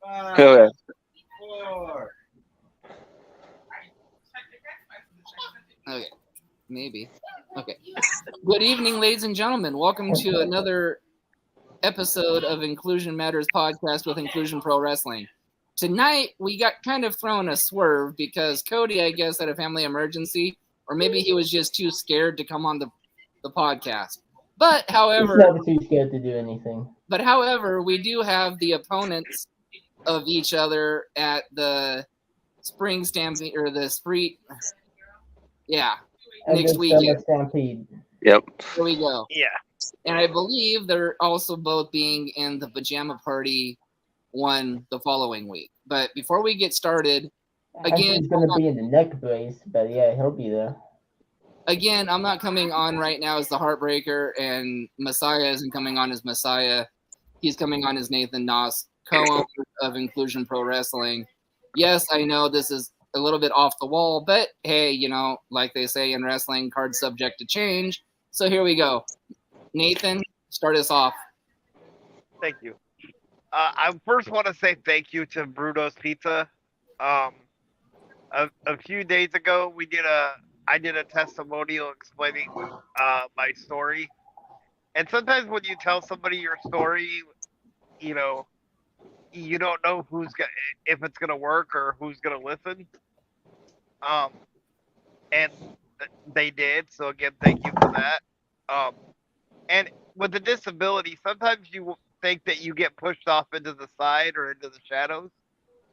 Okay. Okay, maybe. Okay. Good evening, ladies and gentlemen. Welcome to another episode of Inclusion Matters podcast with Inclusion Pro Wrestling. Tonight, we got kind of thrown a swerve because Cody, I guess, had a family emergency, or maybe he was just too scared to come on the podcast. But, however, he's never too scared to do anything. But, however, we do have the opponents of each other at the spring stampede, or the spree. Yeah, next weekend. Stampede. Yep. There we go. Yeah. And I believe they're also both being in the pajama party one the following week. But before we get started, again, he's going to be in the neck brace, but yeah, he'll be there. Again, I'm not coming on right now as the Heartbreaker, and Messiah isn't coming on as Messiah. He's coming on as Nathan Noss, co-owner of Inclusion Pro Wrestling. Yes, I know this is a little bit off the wall, but hey, you know, like they say in wrestling, cards subject to change. So here we go. Nathan, start us off. Thank you. I first want to say thank you to Bruno's Pizza. A few days ago, I did a testimonial explaining my story. And sometimes when you tell somebody your story, you know, you don't know if it's gonna work or who's gonna listen. And they did. So again, thank you for that. And with a disability, sometimes you think that you get pushed off into the side or into the shadows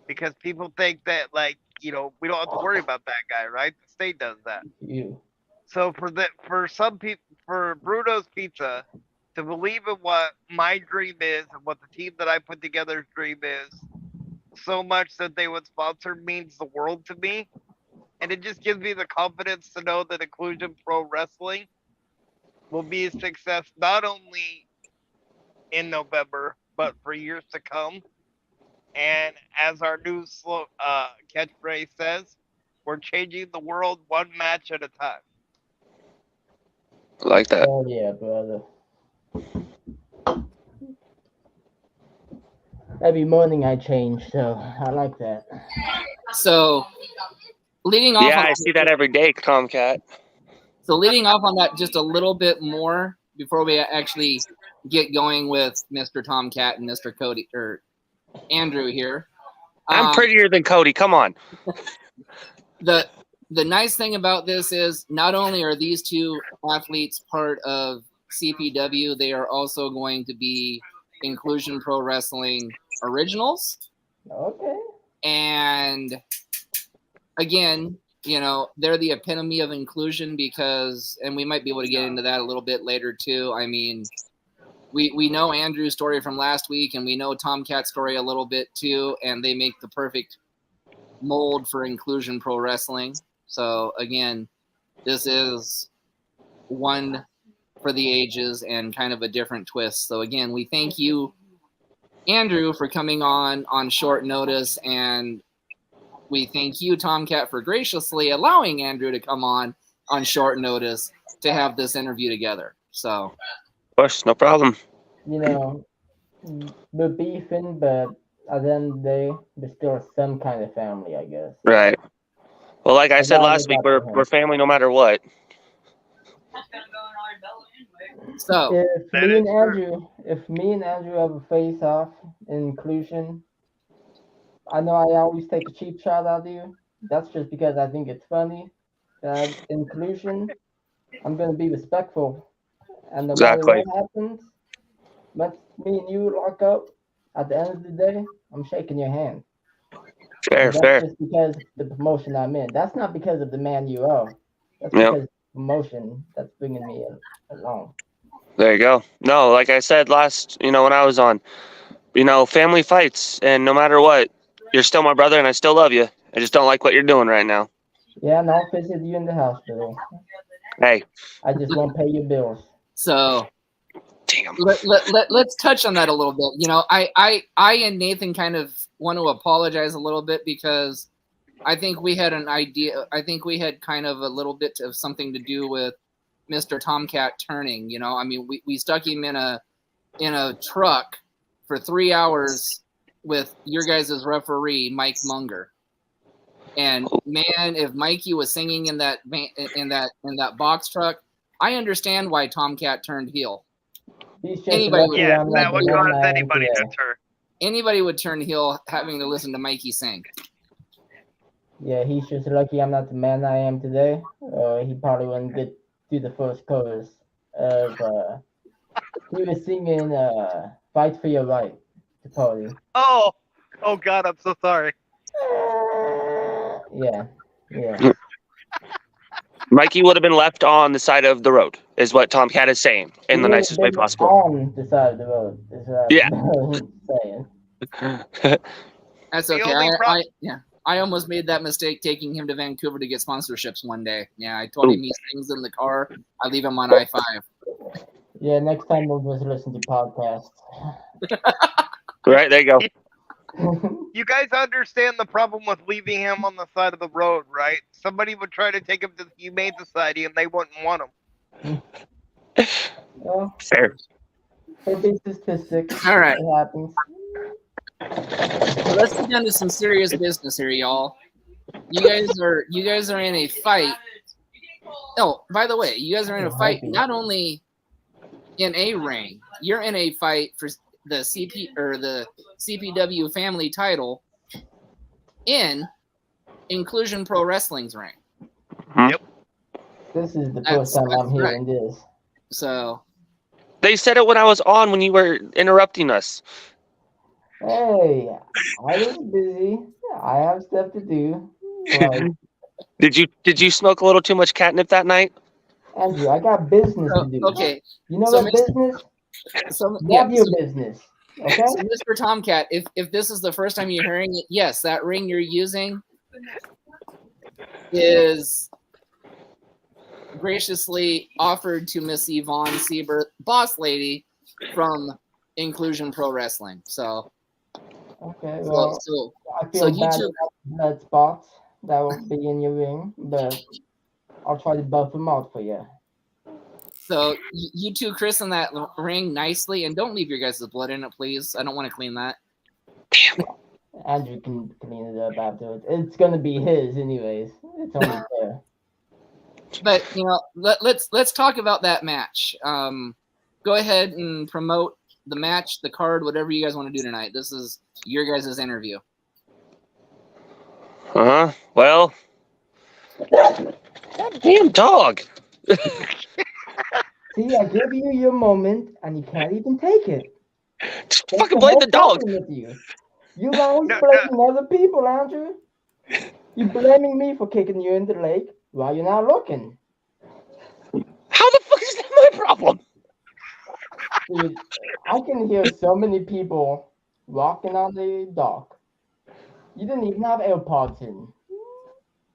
because people think that, like, you know, we don't have to worry about that guy, right? The state does that. You. So for some people, for Bruno's Pizza to believe in what my dream is and what the team that I put together's dream is, so much that they would sponsor means the world to me. And it just gives me the confidence to know that Inclusion Pro Wrestling will be a success not only in November, but for years to come. And as our new catchphrase says, we're changing the world one match at a time. I like that. Oh, yeah, brother. Every morning I change, so I like that. So, leading off. Yeah, I see that every day, Tomcat. So, leading off on that just a little bit more before we actually get going with Mr. Tomcat and Mr. Cody, or Andrew here. I'm prettier than Cody. Come on. The nice thing about this is not only are these two athletes part of CPW, they are also going to be Inclusion Pro Wrestling Originals. Okay. And again, you know, they're the epitome of inclusion because, and we might be able to get into that a little bit later too. I mean, we know Andrew's story from last week, and we know Tomcat's story a little bit too, and they make the perfect mold for Inclusion Pro Wrestling. So again, this is one for the ages and kind of a different twist. So again, we thank you, Andrew, for coming on short notice, and we thank you, Tomcat, for graciously allowing Andrew to come on short notice to have this interview together. So, of course, no problem. You know, we're beefing, but at the end of the day, we're still some kind of family, I guess. Right. Well, like I said last week, we're family no matter what. So, if me and Andrew have a face off in inclusion, I know I always take a cheap shot at you. That's just because I think it's funny. Inclusion, I'm gonna be respectful, and no matter what happens, once me and you lock up, at the end of the day, I'm shaking your hand. Fair. Just because the promotion I'm in. That's not because of the man you are. That's because of the promotion that's bringing me along. There you go. No, like I said when I was on, family fights, and no matter what, you're still my brother, and I still love you. I just don't like what you're doing right now. Yeah, and I'll visit you in the hospital. Hey. I just won't pay your bills. So, damn. Let's touch on that a little bit. You know, I and Nathan kind of want to apologize a little bit because I think we had an idea. I think we had kind of a little bit of something to do with Mr. Tomcat turning. You know, I mean, we stuck him in a truck for 3 hours with your guys' referee, Mike Munger. And man, if Mikey was singing in that box truck, I understand why Tomcat turned heel. He's just Anybody lucky would- Yeah, I'm that not would the man cause I am anybody today. to turn. Anybody would turn heel having to listen to Mikey sing. Yeah, he's just lucky I'm not the man I am today. He probably wouldn't get to the first chorus of he was singing "Fight for Your Right" to Cody. Oh God, I'm so sorry. Yeah, yeah. Mikey would have been left on the side of the road, is what Tomcat is saying in the He nicest way would've been possible. on the side of the road. Is what Yeah. I'm saying. That's The okay. only I almost made that mistake taking him to Vancouver to get sponsorships one day. Yeah, I told him he sings in the car. I leave him on I-5. Yeah, next time we'll just listen to podcasts. Right, there you go. You guys understand the problem with leaving him on the side of the road, right? Somebody would try to take him to the Humane Society and they wouldn't want him. Well, Fair. for big statistics, All right. it happens. So let's get down to some serious business here, y'all. You guys are in a fight. Oh, by the way, you guys are in a fight not only in a ring. You're in a fight for the CPW family title in Inclusion Pro Wrestling's ring. This is the first time I'm hearing this. So They said it when I was on when you were interrupting us. Hey, I was busy. I have stuff to do. Like, Did you smoke a little too much catnip that night? Andrew, I got business to do. okay. You know So what business? So Grab your business. Okay? So Mr. Tomcat, if this is the first time you're hearing it, yes, that ring you're using is graciously offered to Miss Yvonne Siebert, boss lady from Inclusion Pro Wrestling. So Okay, well, so I feel you bad two- about blood spots that will be in your ring, but I'll try to buff them out for you. So you two christen that ring nicely, and don't leave your guys' blood in it, please. I don't want to clean that. Andrew can clean it up afterwards. It's gonna be his anyways. It's only fair. But let's talk about that match. Go ahead and promote the match, the card, whatever you guys want to do tonight. This is your guys' interview. Well, that damn dog. See, I give you your moment, and you can't even take it. Just That's fucking the blame whole the dog. problem with you. You always No, blaming other people, Andrew. You blaming me for kicking you in the leg while you're not looking. How the fuck is that my problem? Dude, I can hear so many people walking on the dock. You didn't even have AirPods in.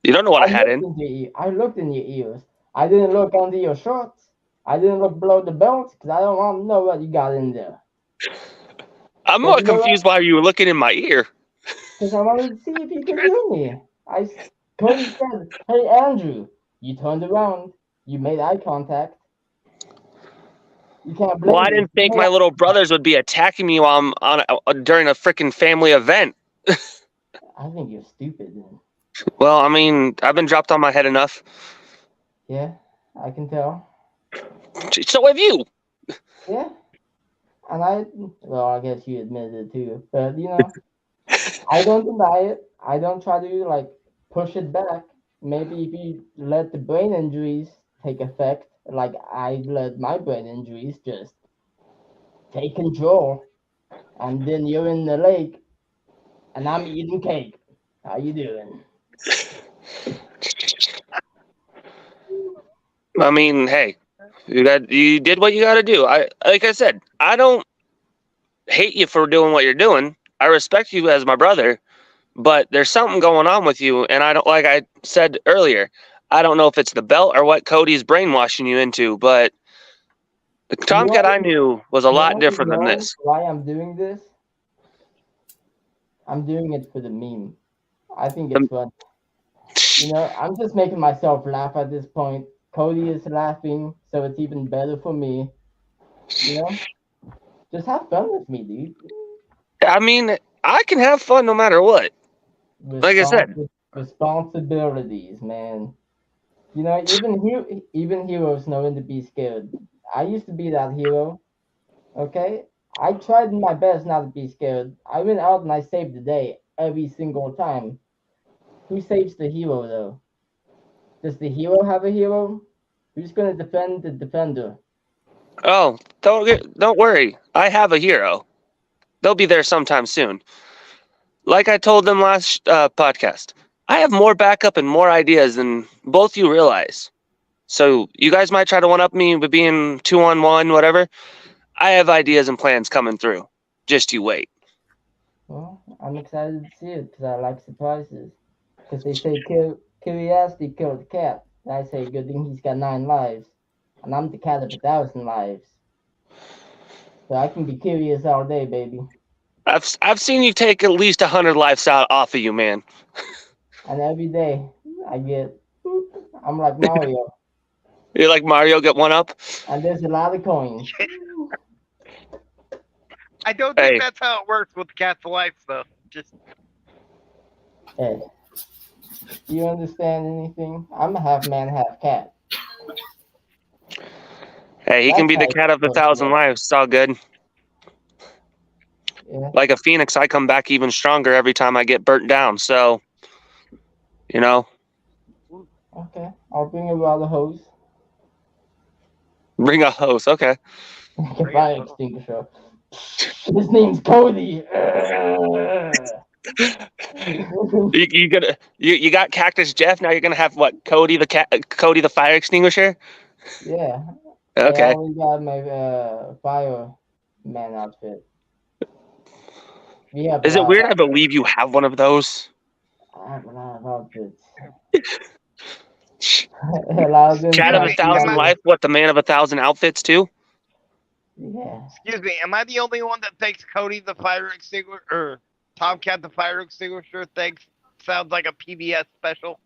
You don't know what I had looked in. into your I looked in your ears. I didn't look under your shorts. I didn't look below the belt because I don't want to know what you got in there. I'm But more you know confused why you were looking in my ear. Because I wanted to see if you could hear me. Cody said, "Hey Andrew," you turned around. You made eye contact. You can't blame Well, I me. didn't think my little brothers would be attacking me while I'm on during a freaking family event. I think you're stupid. Then. Well, I mean, I've been dropped on my head enough. Yeah, I can tell. So have you. Yeah, and I guess you admitted it too. But I don't deny it. I don't try to push it back. Maybe if you let the brain injuries take effect, like I let my brain injuries just take control, and then you're in the lake, and I'm eating cake. How you doing? I mean, hey, you did what you got to do. Like I said, I don't hate you for doing what you're doing. I respect you as my brother, but there's something going on with you, and I don't, like I said earlier, I don't know if it's the belt or what Cody's brainwashing you into, but the Tomcat I knew was a lot different than this. Why I'm doing this? I'm doing it for the meme. I think it's fun. I'm just making myself laugh at this point. Cody is laughing, so it's even better for me. Just have fun with me, dude. I mean, I can have fun no matter what. Like I said. Responsibilities, man. You know, even heroes know when to be scared. I used to be that hero. Okay, I tried my best not to be scared. I went out and I saved the day every single time. Who saves the hero though? Does the hero have a hero? Who's gonna defend the defender? Oh, don't worry. I have a hero. They'll be there sometime soon. Like I told them last podcast, I have more backup and more ideas than both you realize. So you guys might try to one up me with being 2-on-1, whatever. I have ideas and plans coming through. Just you wait. Well, I'm excited to see it because I like surprises. Because they say curiosity killed the cat. And I say good thing he's got 9 lives, and I'm the cat of 1,000 lives. So I can be curious all day, baby. I've seen you take at least 100 lives out off of you, man. And every day I get, I'm like Mario, You're like Mario, get one up. and there's a lot of coins. I don't Hey. think that's how it works with cat's life, though. Just Hey, do you understand anything? I'm a half man, half cat. Hey, he can be the That's cat of how a it's supposed to 1,000 work. lives. It's all good. Yeah. Like a phoenix, I come back even stronger every time I get burnt down. So, you know, Okay. I'll bring about a hose. bring a hose. Okay. Get fire extinguisher. His name's Cody. You got Cactus Jeff. Now you're gonna have what? Cody the fire extinguisher. Yeah. I Okay. already got my fireman outfit. We have a Is it lot of weird? I outfits. believe you have one of those. I have a lot of outfits. A lot of them Cat of Excuse a me, fancy thousand am I- life. What? The man of 1,000 outfits too. Yeah. excuse me, am I the only one that thinks Cody the fire extinguisher or Tomcat the fire extinguisher thinks sounds like a PBS special?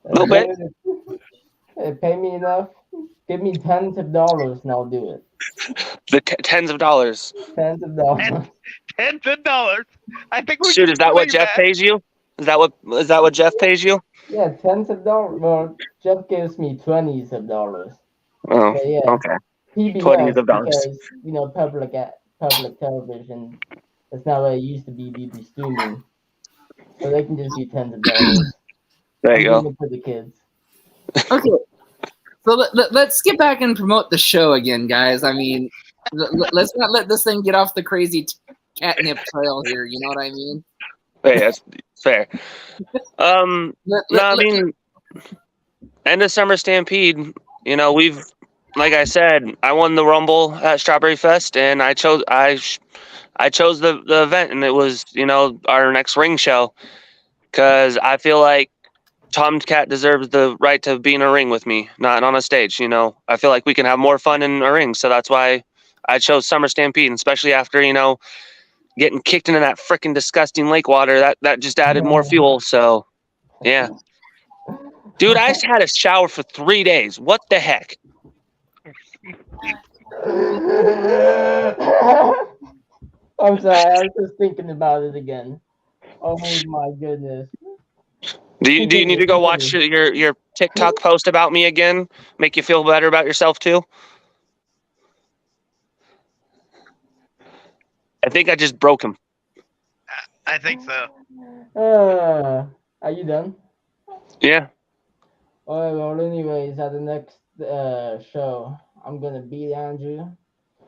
Little bit. Hey, pay me enough. Give me tens of dollars and I'll do it. Tens of dollars. Tens of dollars. Tens of dollars. I think we Shoot, can is that what explain Jeff pays you? Is that what Jeff pays you? Yeah, tens of dollars. Well, Jeff gives me 20s of dollars. Oh, But yeah, okay. PBS 20s of dollars. because public television. That's not what it used to be. Be streaming, so they can just do tens of dollars. There I'm you doing go. it for the kids. Okay. So let's get back and promote the show again, guys. I mean, let's not let this thing get off the crazy catnip trail here. You know what I mean? Hey, that's fair. No, I mean, end of Summer Stampede. You know, like I said, I won the Rumble at Strawberry Fest, and I chose the event, and it was our next ring show because I feel like Tomcat deserves the right to be in a ring with me, not on a stage. I feel like we can have more fun in a ring, so that's why I chose Summer Stampede, and especially after getting kicked into that freaking disgusting lake water. That just added more fuel. So yeah, dude, I just had a shower for 3 days. What the heck? I'm sorry, I was just thinking about it again. Oh my goodness. Do you need to go watch your TikTok post about me again? Make you feel better about yourself too? I think I just broke him. I think so. Are you done? Yeah. Alright, well, anyways, at the next show, I'm gonna beat Andrew,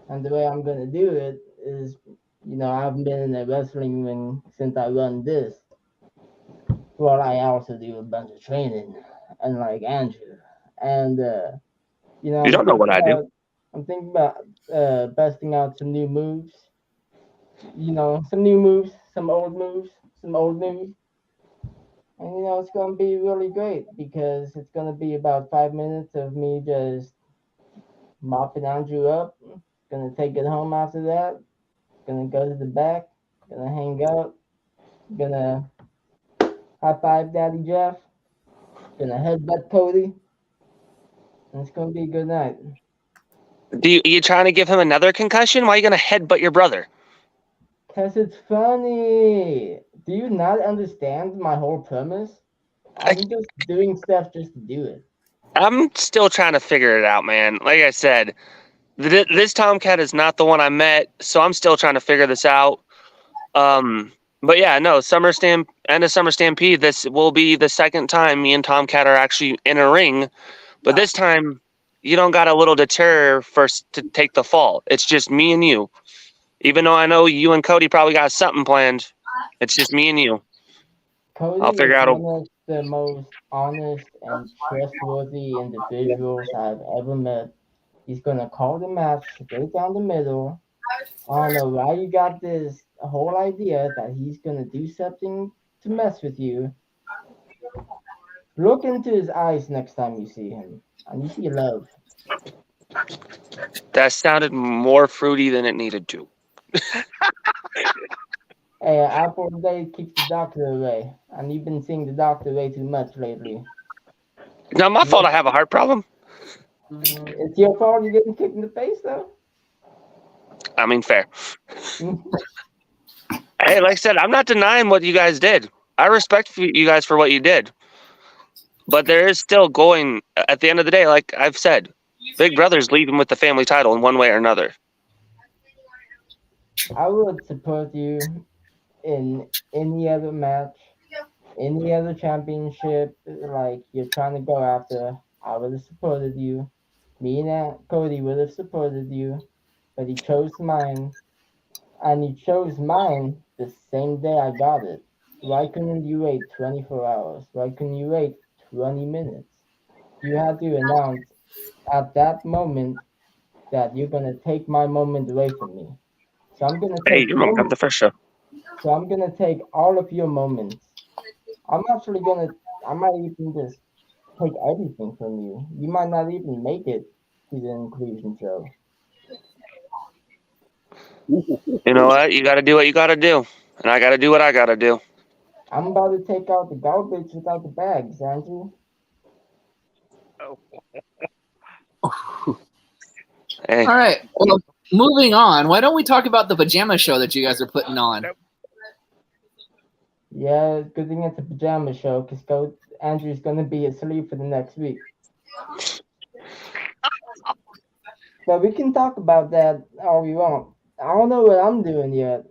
and the way I'm gonna do it is, I haven't been in a wrestling ring since I run this. Well, I also do a bunch of training, unlike Andrew, and You I'm don't know what I thinking do. about, I'm thinking about busting out some new moves. Some new moves, some old moves, some old news. And it's gonna be really great because it's gonna be about 5 minutes of me just mopping Andrew up. Gonna take it home after that. Gonna go to the back. Gonna hang out. Gonna high five Daddy Jeff. Gonna headbutt Cody. And it's gonna be a good night. You trying to give him another concussion? Why are you gonna headbutt your brother? Cause it's funny. Do you not understand my whole premise? I'm just doing stuff just to do it. I'm still trying to figure it out, man. Like I said, this Tomcat is not the one I met, so I'm still trying to figure this out. But yeah, no, end of Summer Stampede. This will be the second time me and Tomcat are actually in a ring, but this time you don't got a little deter first to take the fall. It's just me and you. Even though I know you and Cody probably got something planned, it's just me and you. I'll Cody figure is out a. one of the most honest and trustworthy individuals I've ever met. He's gonna call the match straight down the middle. I don't know why you got this whole idea that he's gonna do something to mess with you. Look into his eyes next time you see him, and you see love. That sounded more fruity than it needed to. Hey, apple a day keeps the doctor away, and you've been seeing the doctor way too much lately. Not my fault. Look, I have a heart problem. it's your fault you're getting kicked in the face, though. I mean, fair. Hey, like I said, I'm not denying what you guys did. I respect you guys for what you did. But there is still going, at the end of the day, like I've said, Big Brother's leaving with the family title in one way or another. I would support you in any other match, any other championship, like you're trying to go after. I would have supported you. Me and Cody would have supported you, but he chose mine, and he chose mine the same day I got it. Why couldn't you wait 24 hours? Why couldn't you wait 20 minutes? You had to announce at that moment that you're gonna take my moment away from me. So I'm gonna Hey, take your mom got the first show. so I'm gonna take all of your moments. I'm actually gonna I might even just take everything from you. You might not even make it to the inclusion show. You know what? You got to do what you got to do. And I got to do what I got to do. I'm about to take out the garbage without the bags, Andrew. Hey, All right. Well, moving on. Why don't we talk about the pajama show that you guys are putting on? Yeah, good thing it's a pajama show because Andrew's gonna be asleep for the next week. But we can talk about that all we want. I don't know what I'm doing yet.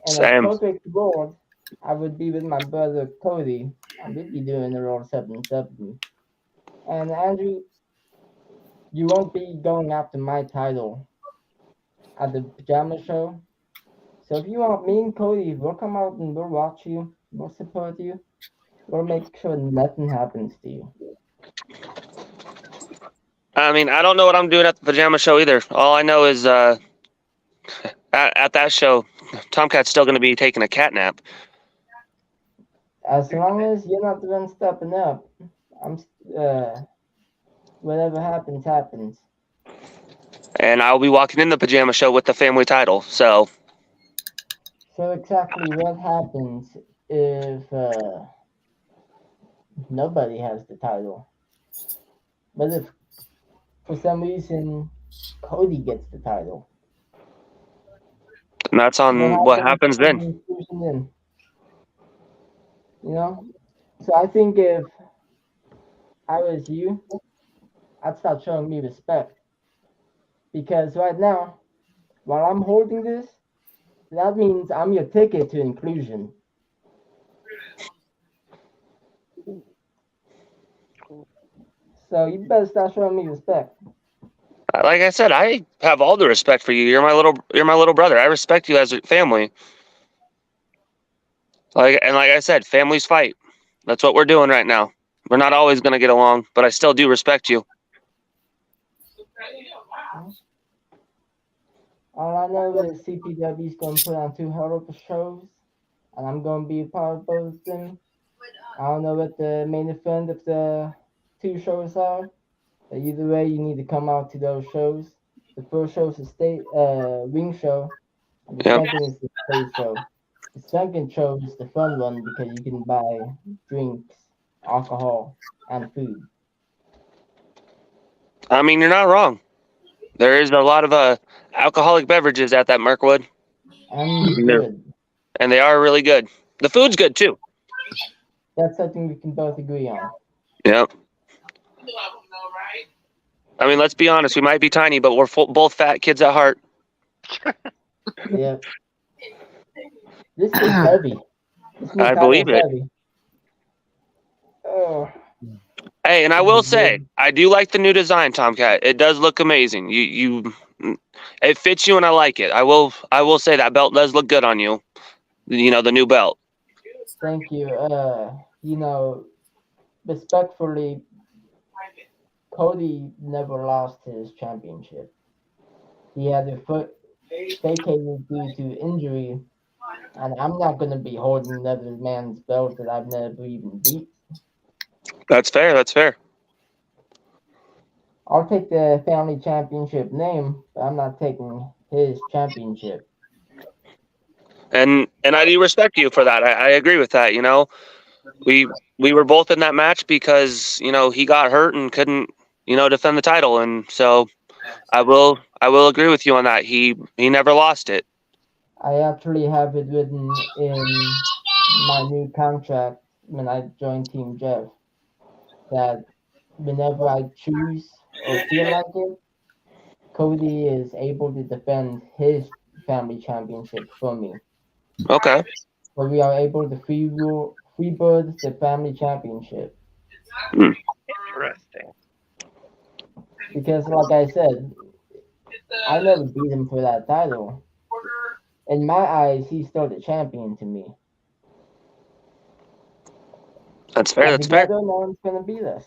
In a Sam. perfect world, I would be with my brother Cody, and we'd be doing a roll 7-7. And Andrew, you won't be going after my title at the pajama show. So if you want, me and Cody, we'll come out and we'll watch you, we'll support you, we'll make sure nothing happens to you. I mean, I don't know what I'm doing at the pajama show either. All I know is at that show, Tomcat's still going to be taking a cat nap. As long as you're not the one stepping up, I'm whatever happens, happens. And I'll be walking in the pajama show with the family title. So, So exactly what happens if nobody has the title? But if for some reason Cody gets the title, and that's on what happens for the then. inclusion then? You know? So I think if I was you, I'd start showing me respect. Because right now, while I'm holding this, that means I'm your ticket to inclusion. So you better start showing me respect. Like I said, I have all the respect for you. You're my little brother. I respect you as a family. Like I said, families fight. That's what we're doing right now. We're not always going to get along, but I still do respect you. All I know is CPW's gonna put on 2 horrible shows, and I'm gonna be a part of both of them. I don't know what the main event of the 2 shows are, but either way, you need to come out to those shows. The first show is a ring show, and the Yep. second is the stage show. The second show is the fun one because you can buy drinks, alcohol, and food. I mean, you're not wrong. There is a lot of alcoholic beverages at that Mirkwood. And No. good. And they are really good. The food's good too. That's something we can both agree on. Yep. I mean, let's be honest. We might be tiny, but we're both fat kids at heart. Yep. This is heavy. This new I title's believe it. heavy. Oh. Hey, and I will say, I do like the new design, Tomcat. It does look amazing. It fits you, and I like it. I will say that belt does look good on you. You know, the new belt. Thank you. You know, respectfully, Cody never lost his championship. He had a foot vacated due to injury, and I'm not gonna be holding another man's belt that I've never even beat. That's fair. That's fair. I'll take the family championship name, but I'm not taking his championship. And I do respect you for that. I agree with that. You know, we were both in that match because he got hurt and couldn't defend the title, and so I will agree with you on that. He never lost it. I actually have it written in my new contract when I joined Team Jeff that whenever I choose or feel like it, Cody is able to defend his family championship for me. Okay. But we are able to freebird the family championship. Interesting. Because like I said, I never beat him for that title. In my eyes, he's still the champion to me. That's fair. And That's fair. together, no one's gonna beat us.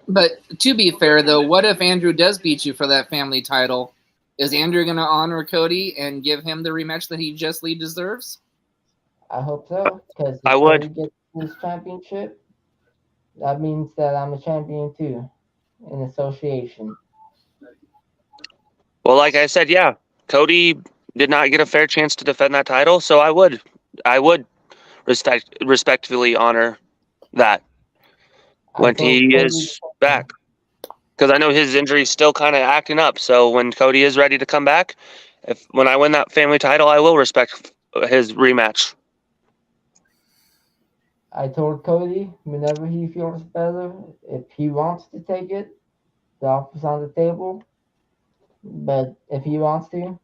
But to be fair, though, what if Andrew does beat you for that family title? Is Andrew going to honor Cody and give him the rematch that he justly deserves? I hope so, because I if would. Cody gets this championship, that means that I'm a champion too, in association. Well, like I said, yeah, Cody did not get a fair chance to defend that title, so I would respectfully honor that when he is back, because I know his injury is still kind of acting up. So when Cody is ready to come back, when I win that family title, I will respect his rematch. I told Cody whenever he feels better, if he wants to take it, the offer's on the table. But if he wants to,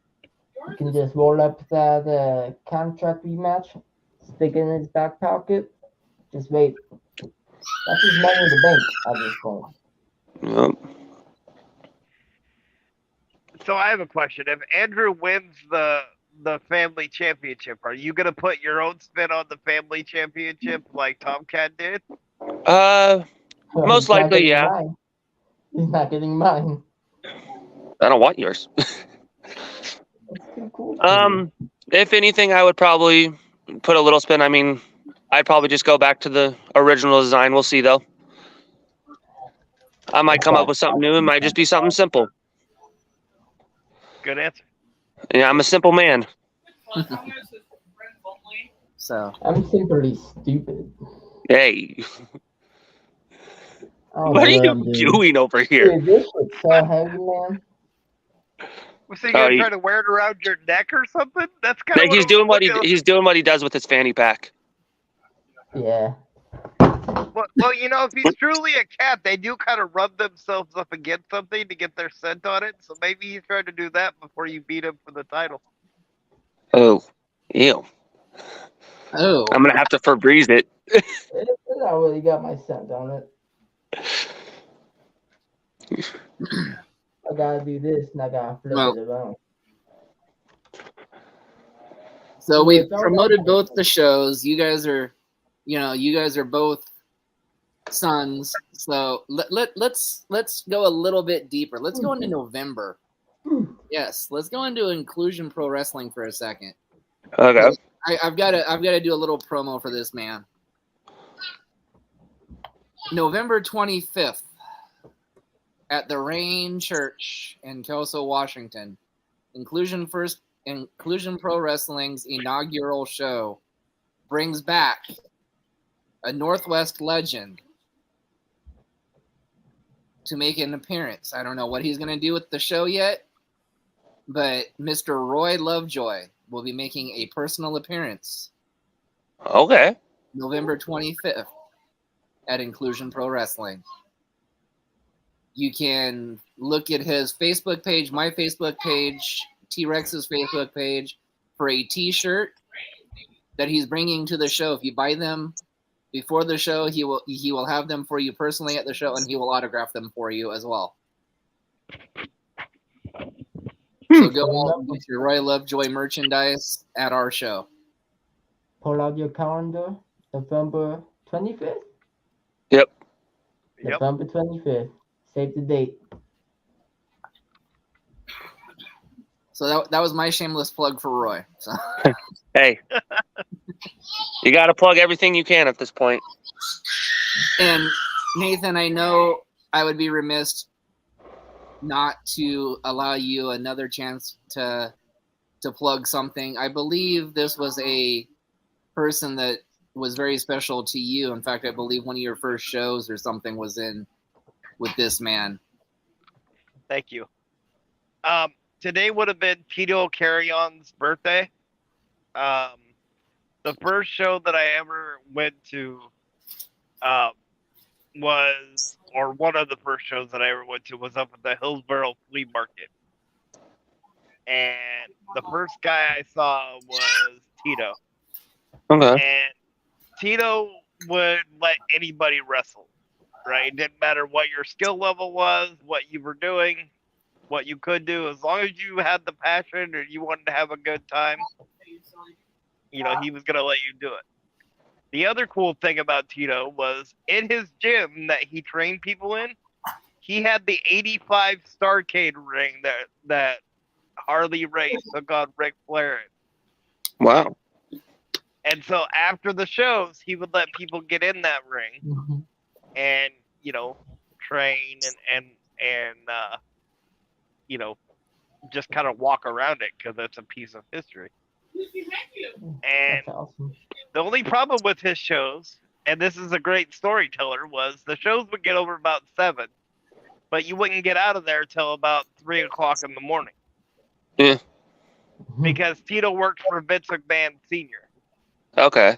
he can just roll up that contract rematch, stick it in his back pocket, just wait. That's his money in the bank at this point. Yep. So I have a question. If Andrew wins the family championship, are you gonna put your own spin on the family championship like Tomcat did? Most He's not likely, getting yeah. mine. He's not getting mine. I don't want yours. It's too cool for me. If anything, I would probably put a little spin. I mean, I'd probably just go back to the original design. We'll see, though. I might come up with something new. It might just be something simple. Good answer. Yeah, I'm a simple man. So I'm simply stupid. Hey, I don't what know are what you I'm doing. doing over here? Dude, this shit's so heavy, man. So you Oh, gonna try to wear it around your neck or something? That's kind of Like what he's I'm doing what he does with his fanny pack. Yeah. Well, if he's truly a cat, they do kind of rub themselves up against something to get their scent on it. So maybe he's trying to do that before you beat him for the title. Oh, ew. oh, I'm gonna have to Febreze it. It already got my scent on it. I gotta do this and I gotta flip Well. it around. So Yeah, we've it's all promoted right. both the shows. You guys are both sons. So let's go a little bit deeper. Let's go into November. Yes, let's go into Inclusion Pro Wrestling for a second. Okay. I've got to do a little promo for this, man. November 25th at the Rain Church in Kelso, Washington. Inclusion Pro Wrestling's inaugural show brings back a Northwest legend to make an appearance. I don't know what he's going to do with the show yet, but Mr. Roy Lovejoy will be making a personal appearance Okay. November 25th at Inclusion Pro Wrestling. You can look at his Facebook page, my Facebook page, T-Rex's Facebook page for a T-shirt that he's bringing to the show. If you buy them before the show, he will have them for you personally at the show, and he will autograph them for you as well. So go out and get your Roy Lovejoy merchandise at our show. Pull out your calendar. November 25th. Yep. November 25th. Save the date. So that was my shameless plug for Roy. So. Hey, you got to plug everything you can at this point. And Nathan, I know I would be remiss not to allow you another chance to plug something. I believe this was a person that was very special to you. In fact, I believe one of your first shows or something was in with this man. Thank you. Today would have been Tito Carry-On's birthday. The first show that I ever went to was, or one of the first shows that I ever went to was up at the Hillsborough Flea Market. And the first guy I saw was Tito. Okay. And Tito would let anybody wrestle, right? It didn't matter what your skill level was, what you were doing, what you could do. As long as you had the passion or you wanted to have a good time, you know, he was going to let you do it. The other cool thing about Tito was in his gym that he trained people in, he had the 85 Starcade ring that Harley Race took on Ric Flair in. Wow. And so after the shows, he would let people get in that ring and, you know, train and you know, just kind of walk around it because it's a piece of history. And That's awesome. the only problem with his shows, and this is a great storyteller, was the shows would get over about 7, but you wouldn't get out of there till about 3 o'clock in the morning. Yeah. Because Tito worked for Vince McMahon Sr. Okay.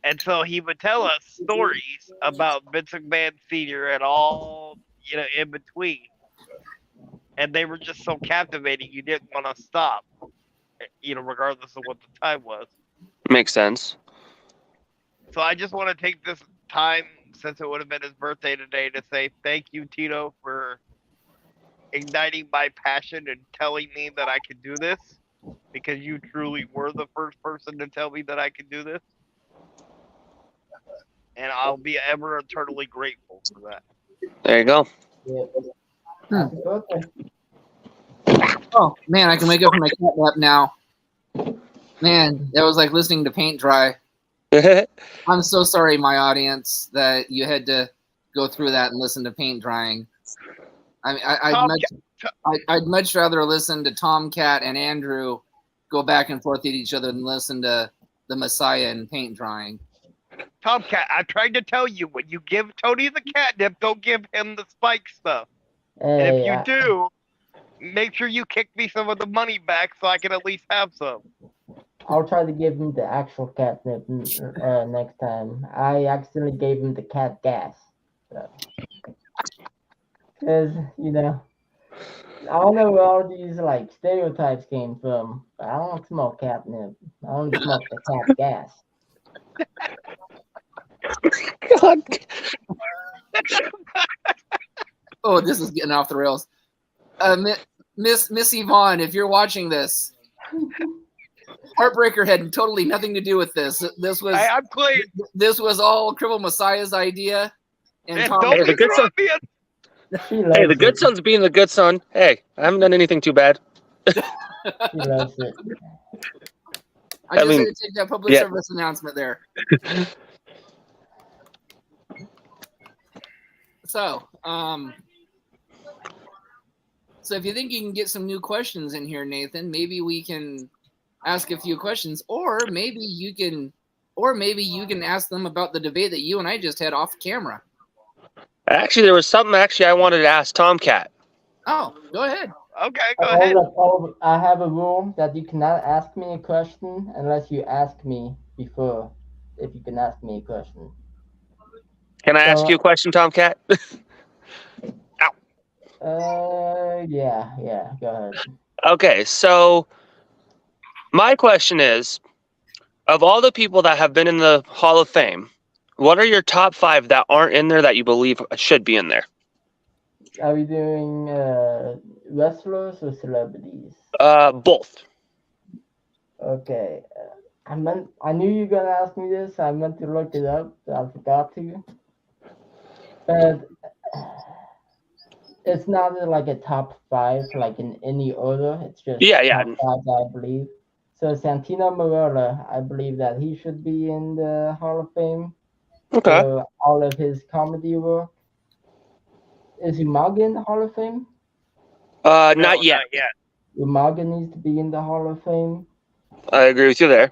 And so he would tell us stories about Vince McMahon Sr. and all, you know, in between. And they were just so captivating, you didn't want to stop, you know, regardless of what the time was. Makes sense. So I just want to take this time, since it would have been his birthday today, to say thank you, Tito, for igniting my passion and telling me that I could do this, because you truly were the first person to tell me that I could do this. And I'll be ever eternally grateful for that. There you go. Yeah. Happy birthday. Oh man, I can wake up from my cat nap now. Man, that was like listening to paint dry. I'm so sorry, my audience, that you had to go through that and listen to paint drying. I mean, I'd much rather listen to Tomcat and Andrew go back and forth at each other than listen to the Messiah and paint drying. Tomcat, I tried to tell you, when you give Tony the catnip, don't give him the spike stuff. And if you do, make sure you kick me some of the money back so I can at least have some. I'll try to give him the actual catnip next time. I accidentally gave him the cat gas. Because, you know, I don't know where all these like stereotypes came from, but I don't smoke catnip. I only smoke the cat gas. God. Oh, this is getting off the rails. Miss Yvonne, if you're watching this, Heartbreaker had totally nothing to do with this. I'm clean. This was all Cripple Messiah's idea. And Tom, don't Hey, the good son. Hey, the good son's being the good son. Hey, I haven't done anything too bad. He loves it. I just had to take that public service announcement there. So if you think you can get some new questions in here, Nathan, maybe we can ask a few questions, or maybe you can ask them about the debate that you and I just had off camera. Actually, there was something I wanted to ask Tomcat. Oh, go ahead. Okay, go ahead. I have a rule that you cannot ask me a question unless you ask me before. If you can ask me a question. Can I ask So, you a question, Tomcat? yeah, go ahead. Okay, so my question is, of all the people that have been in the Hall of Fame, what are your top 5 that aren't in there that you believe should be in there? Are we doing wrestlers or celebrities? Both. Okay. I knew you were gonna ask me this. I meant to look it up, but I forgot to. But it's not like a top 5, like in any order. It's just Yeah, top 5 that I believe. So Santino Marella, I believe that he should be in the Hall of Fame Okay. for all of his comedy work. Is Umaga in the Hall of Fame? No, Not yet. Umaga needs to be in the Hall of Fame. I agree with you there.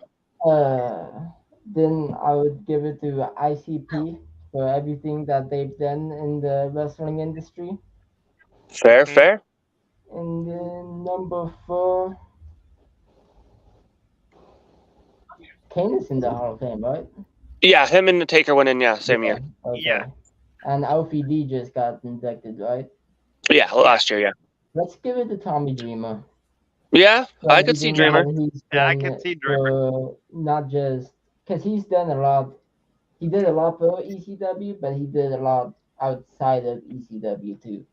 Then I would give it to ICP for everything that they've done in the wrestling industry. Fair, Mhm. fair. And then number 4, Kane is in the Hall of Fame, right? Yeah, him and the Taker went in, same year. Okay. Yeah. And Alfie D just got inducted, right? Yeah, last year, yeah. Let's give it to Tommy Dreamer. Yeah, For I could see everything Dreamer. that he's Yeah, I done can see Dreamer. for not just because he's done a lot. He did a lot for ECW, but he did a lot outside of ECW too.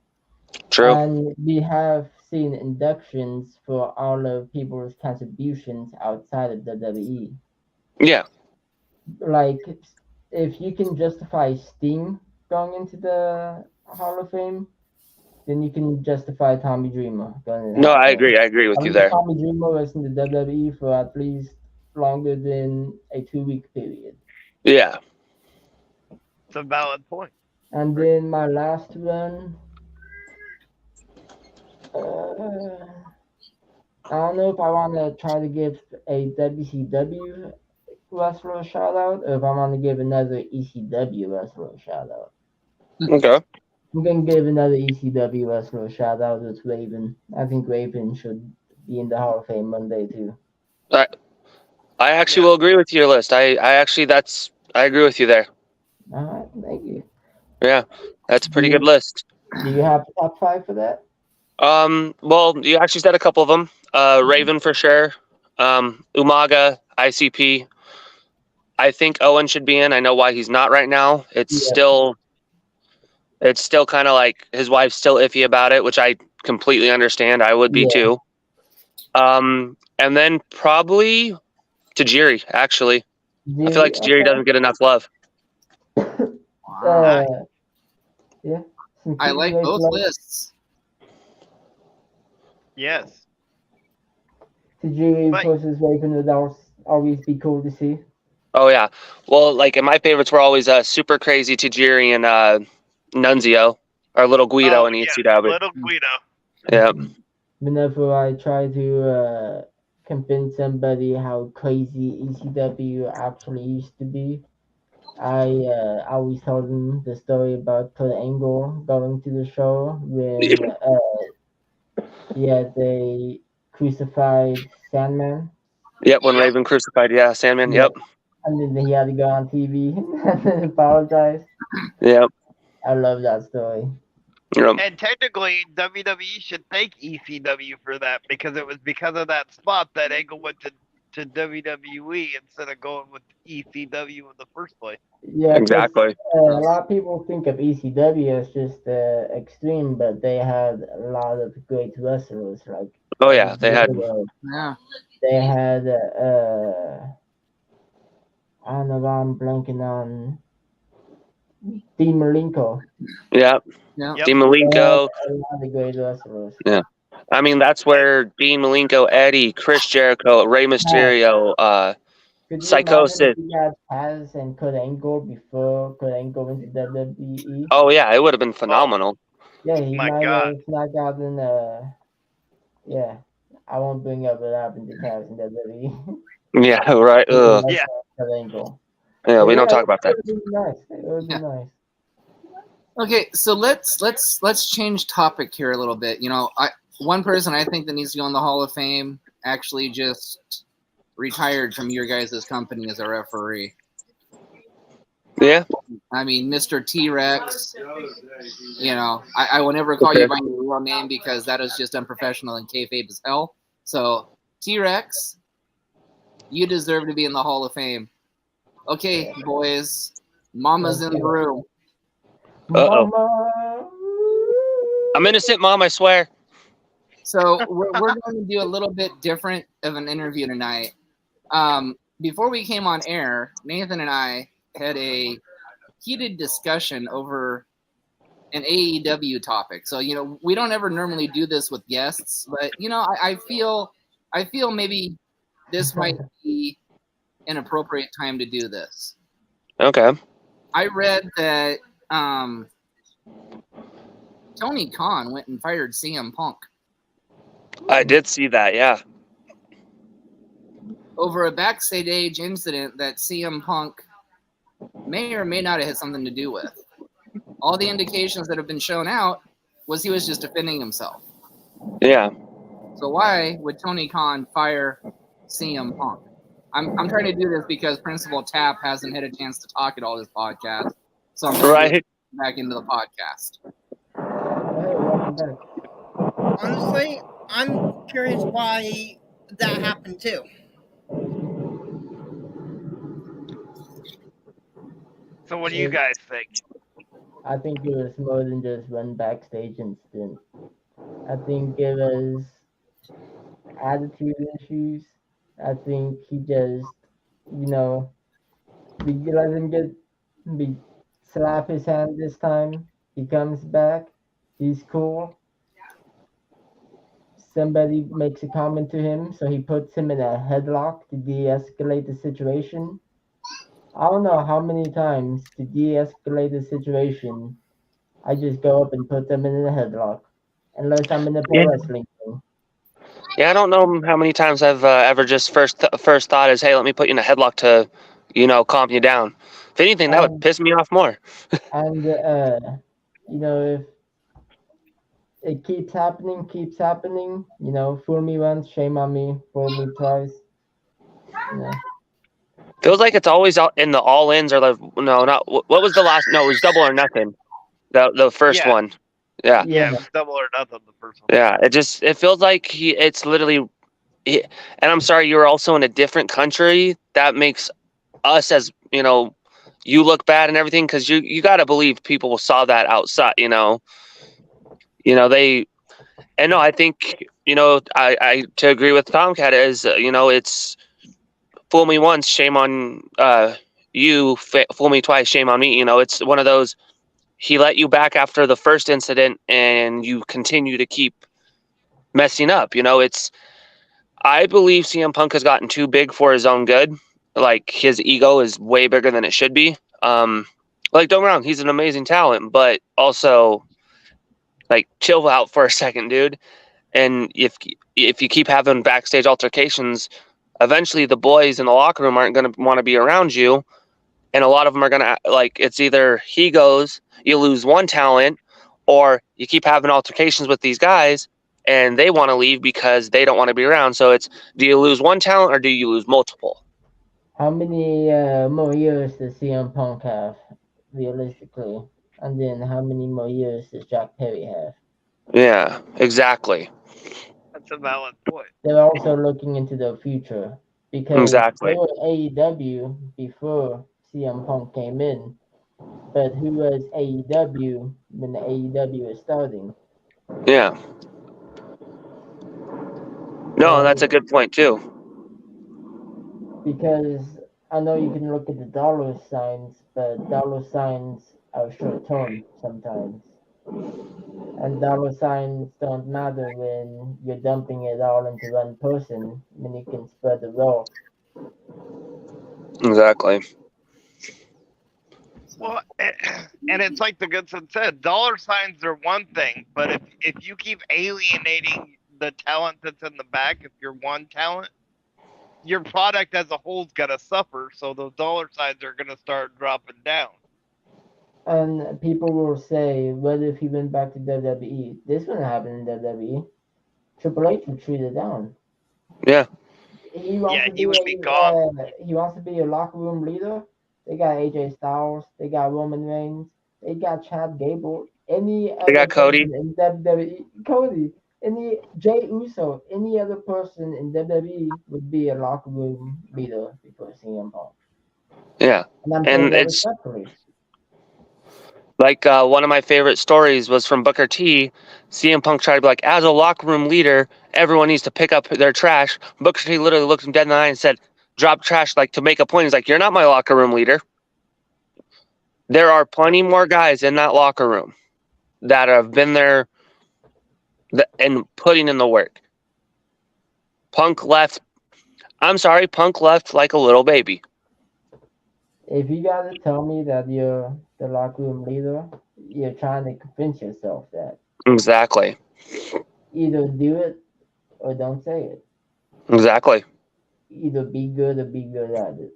True. And we have seen inductions for all of people's contributions outside of WWE. Yeah. Like, if you can justify Sting going into the Hall of Fame, then you can justify Tommy Dreamer going into the No, Hall of I Fame. agree. I agree with At you least there. Tommy Dreamer was in the WWE for at least longer than a 2-week period. Yeah. It's a valid point. And then my last one, I don't know if I want to try to give a WCW wrestler a shout out or if I want to give another ECW wrestler a shout out. Okay. I'm going to give another ECW wrestler a shout out. It's Raven. I think Raven should be in the Hall of Fame Monday too. I actually will agree with your list. I agree with you there. All right, thank you. Yeah, that's a pretty good list. Do you have a top 5 for that? Well, you actually said a couple of them. Raven for sure. Umaga, ICP. I think Owen should be in. I know why he's not right now. It's still kind of like his wife's still iffy about it, which I completely understand. I would be too. And then probably Tajiri, actually. I feel like Tajiri doesn't get enough love. Yeah. I like both lists. Yes. Tajiri But- versus Raven would always be cool to see. Oh yeah. Well, like, and my favorites were always Super Crazy Tajiri and Nunzio, or Little Guido in ECW. Little Guido. Yeah. Whenever I try to convince somebody how crazy ECW actually used to be, I always tell them the story about Kurt Angle going to the show when they crucified Sandman. Yep, when Raven crucified, Sandman, yep. And then he had to go on TV and then apologize. Yep. I love that story. Yep. And technically, WWE should thank ECW for that because it was because of that spot that Angle went to WWE instead of going with ECW in the first place. Yeah, exactly. A lot of people think of ECW as just extreme, but they had a lot of great wrestlers. Like Oh yeah, they had. They had I don't know why I'm blanking on Dean Malenko. Yep. Dean Malenko. A lot of great wrestlers. Yeah. I mean, that's where Dean Malenko, Eddie, Chris Jericho, Rey Mysterio, Psychosis. Could you had Taz and Kurt Angle before Kurt Angle went to WWE? Oh yeah, it would have been phenomenal. Yeah, he might have not gotten yeah. I won't bring up what happened to Taz in WWE. Yeah, right. Ugh. Kurt Angle. Yeah, we don't talk about that. It would be nice. It would be nice. Okay, so let's change topic here a little bit. You know, one person I think that needs to go in the Hall of Fame actually just retired from your guys' company as a referee. Yeah. I mean, Mr. T-Rex, you know, I will never call you by your real name because that is just unprofessional and kayfabe as hell. So, T-Rex, you deserve to be in the Hall of Fame. Okay, boys, Mama's in the room. Uh-oh. Mama. I'm innocent, Mom, I swear. So we're going to do a little bit different of an interview tonight. Before we came on air, Nathan and I had a heated discussion over an AEW topic. So, you know, we don't ever normally do this with guests, but you know, I feel maybe this might be an appropriate time to do this. Okay. I read that Tony Khan went and fired CM Punk I did see that, yeah. over a backstage incident that CM Punk may or may not have had something to do with. All the indications that have been shown out was he was just defending himself. Yeah. So why would Tony Khan fire CM Punk? I'm trying to do this because Principal Tap hasn't had a chance to talk at all this podcast. So I'm trying to get back into the podcast. Hey, welcome back. Honestly, I'm curious why that happened too. So what do you guys think? I think it was more than just one backstage incident. I think it was attitude issues. I think he just, you know, we let him we slap his hand this time. He comes back. He's cool. Somebody makes a comment to him, so he puts him in a headlock to de-escalate the situation. I don't know how many times to de-escalate the situation, I just go up and put them in a headlock, unless I'm in a pro wrestling thing. Yeah, I don't know how many times I've ever just first thought is, hey, let me put you in a headlock to, you know, calm you down. If anything, that would piss me off more. And you know, if it keeps happening, you know, fool me once, shame on me, fool me twice. You know. Feels like it's always out in the all-ins or the no, not what was the last? No, it was Double or Nothing. The first Yeah. one. Yeah. Yeah, it was Double or Nothing, the first one. Yeah. It feels like it's literally. And I'm sorry, you're also in a different country. That makes us as you know, you look bad and everything because you got to believe people saw that outside. They. And no, I think I to agree with Tomcat is it's fool me once, shame on you. Fool me twice, shame on me. It's one of those. He let you back after the first incident, and you continue to keep messing up. I believe CM Punk has gotten too big for his own good. Like his ego is way bigger than it should be. Like don't get me wrong, he's an amazing talent, but also like chill out for a second, dude. And if you keep having backstage altercations, eventually the boys in the locker room aren't going to want to be around you, and a lot of them are going to like it's either he goes, you lose one talent, or you keep having altercations with these guys and they want to leave because they don't want to be around. So it's do you lose one talent or do you lose multiple? How many more years does CM Punk have, realistically? And then how many more years does Jack Perry have? Yeah, exactly. That's a valid point. They're also looking into the future because Exactly. they were AEW before CM Punk came in. But who was AEW when the AEW was starting? Yeah. No, that's a good point too. Because I know you can look at the dollar signs, but dollar signs are short term sometimes. And dollar signs don't matter when you're dumping it all into one person, when you can spread the wealth. Exactly. Well, and it's like the good son said, dollar signs are one thing, but if you keep alienating the talent that's in the back, if you're one talent, your product as a whole is gonna suffer. So those dollar signs are gonna start dropping down. And people will say, what if he went back to WWE? This wouldn't happen in WWE. Triple H would treat it down. Yeah. He wants Yeah, to he be would be gone. he wants to be a locker room leader. They got AJ Styles, they got Roman Reigns, they got Chad Gable. Any They other got Cody. person in WWE, Cody, any Jay Uso, any other person in WWE would be a locker room leader before CM Punk. Yeah. And I'm saying And that it's respectfully. like one of my favorite stories was from Booker T. CM Punk tried to be like, as a locker room leader, everyone needs to pick up their trash. Booker T literally looked him dead in the eye and said, drop trash, like to make a point. He's like, you're not my locker room leader. There are plenty more guys in that locker room that have been there and putting in the work. Punk left. I'm sorry, Punk left like a little baby. If you gotta tell me that you're the locker room leader, you're trying to convince yourself that. Exactly. Either do it or don't say it. Exactly. Either be good or be good at it.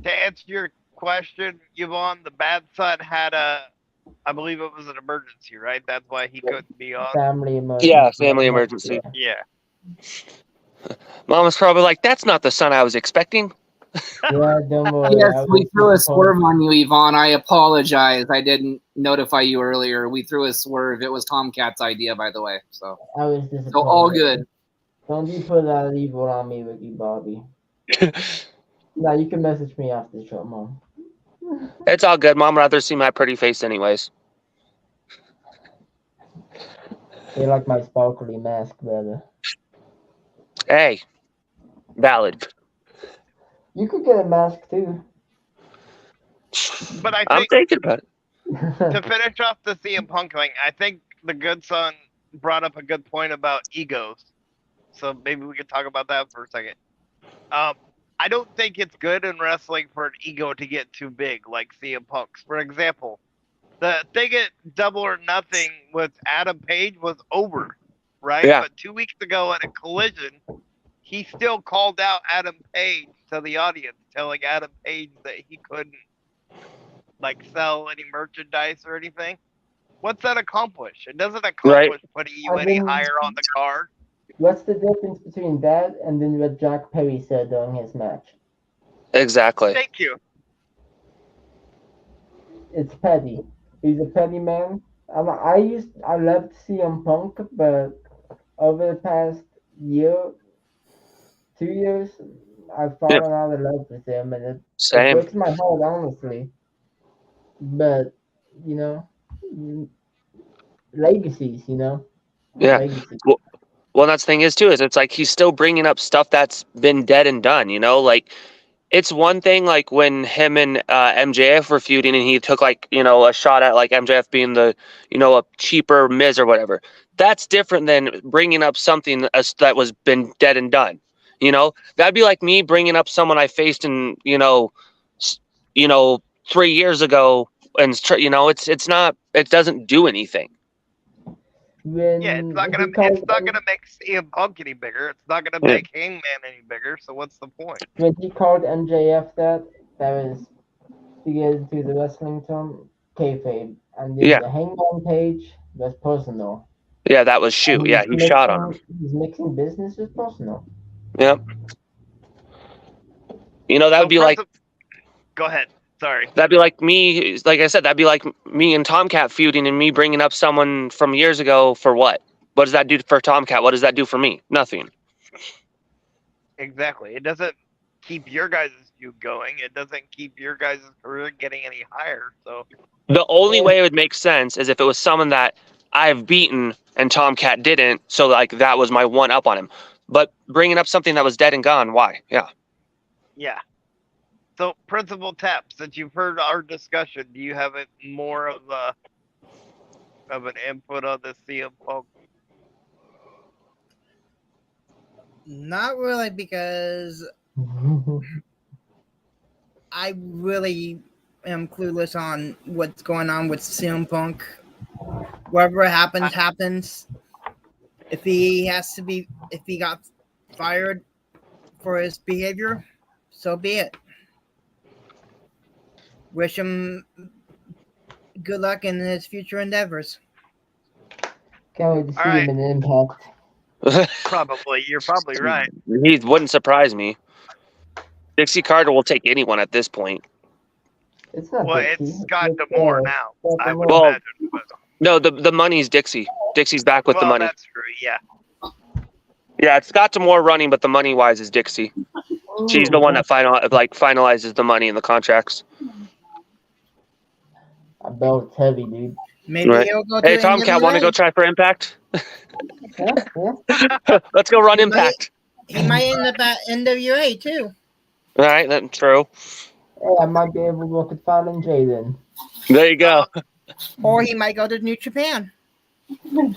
To answer your question, Yvonne, the bad son had I believe it was an emergency, right? That's why he couldn't be on. Family emergency. Yeah, family emergency. Yeah. Yeah. Mom was probably like, that's not the son I was expecting. Yeah, don't worry. Yes, I we was threw a disappointed. swerve on you, Yvonne. I apologize. I didn't notify you earlier. We threw a swerve. It was Tomcat's idea, by the way. So I was disappointed. so all good. Don't you put that evil on me, Ricky Bobby. Now you can message me after the show, Mom. It's all good. Mom would rather see my pretty face anyways. You like my sparkly mask better. Hey, valid. You could get a mask too. But I I'm think thinking about it. to finish off the CM Punk thing, I think the good son brought up a good point about egos. So maybe we could talk about that for a second. I don't think it's good in wrestling for an ego to get too big, like CM Punk's. For example, the thing at Double or Nothing with Adam Page was over, right? Yeah. But 2 weeks ago at a Collision, he still called out Adam Page to the audience, telling Adam Page that he couldn't like sell any merchandise or anything. What's that accomplish? It doesn't accomplish putting you I any mean- higher on the card. What's the difference between that and then what Jack Perry said during his match? Exactly. Thank you. It's petty. He's a petty man. I loved CM Punk, but over the past year, 2 years, I've fallen out of love with him, and it Same. breaks my heart, honestly. But you know, legacies, Yeah. legacies. Well, that's the thing is too, is it's like he's still bringing up stuff that's been dead and done, like it's one thing like when him and MJF were feuding and he took like, a shot at like MJF being the, a cheaper Miz or whatever. That's different than bringing up something that was been dead and done. That'd be like me bringing up someone I faced in, 3 years ago, and it's not, it doesn't do anything. When Yeah, it's not he called it's not gonna make CM Punk any bigger. It's not gonna Yeah. make Hangman any bigger. So what's the point? when he called MJF that was to get into the wrestling term kayfabe, and then Yeah. the Hangman Page was personal. Yeah, that was shoot. Yeah, he shot on him. He's mixing business with personal. Yep. That would be like Go ahead. Sorry. that'd be like me. Like I said, that'd be like me and Tomcat feuding, and me bringing up someone from years ago for what? What does that do for Tomcat? What does that do for me? Nothing. Exactly. It doesn't keep your guys' feud going. It doesn't keep your guys' career getting any higher. So The only way it would make sense is if it was someone that I've beaten and Tomcat didn't. So like that was my one up on him. But bringing up something that was dead and gone, why? Yeah. yeah. So Principal Tap, since you've heard our discussion, do you have more of an input on the CM Punk? Not really, because I really am clueless on what's going on with CM Punk. Whatever happens, happens. If he got fired for his behavior, so be it. Wish him good luck in his future endeavors. Can't wait to see All right. him in Impact. Probably. You're probably right. He wouldn't surprise me. Dixie Carter will take anyone at this point. It's not Well, Dixie. it's Scott D'Amore now, Scott I would D'Amore. Well, imagine. But, No, the money's Dixie. Dixie's back with the well, money. that's true. Yeah. Yeah, it's Scott Demore running, but the money wise is Dixie. She's the one that finalizes the money and the contracts. I bet it's heavy, dude. Maybe Right. he'll go to Hey, Tomcat, want to go NWA. try for Impact? Yeah, yeah. Let's go run He might- Impact. He might end up at NWA too. All right, that's true. Hey, I might be able to work with Fallon J then. There you go. Or he might go to New Japan. New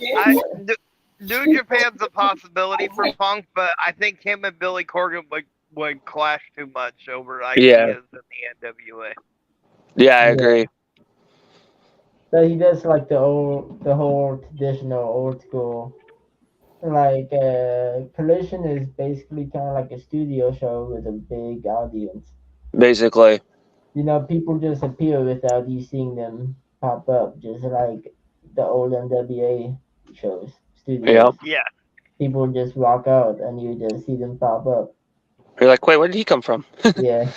Japan's a possibility for Punk, but I think him and Billy Corgan would clash too much over ideas in the NWA. Yeah, I agree. But he does like the whole traditional old school. Like Collision is basically kind of like a studio show with a big audience. Basically. You know, people just appear without you seeing them pop up, just like the old NWA shows, studios. Yep. Yeah. People just walk out and you just see them pop up. You're like, wait, where did he come from? Yeah.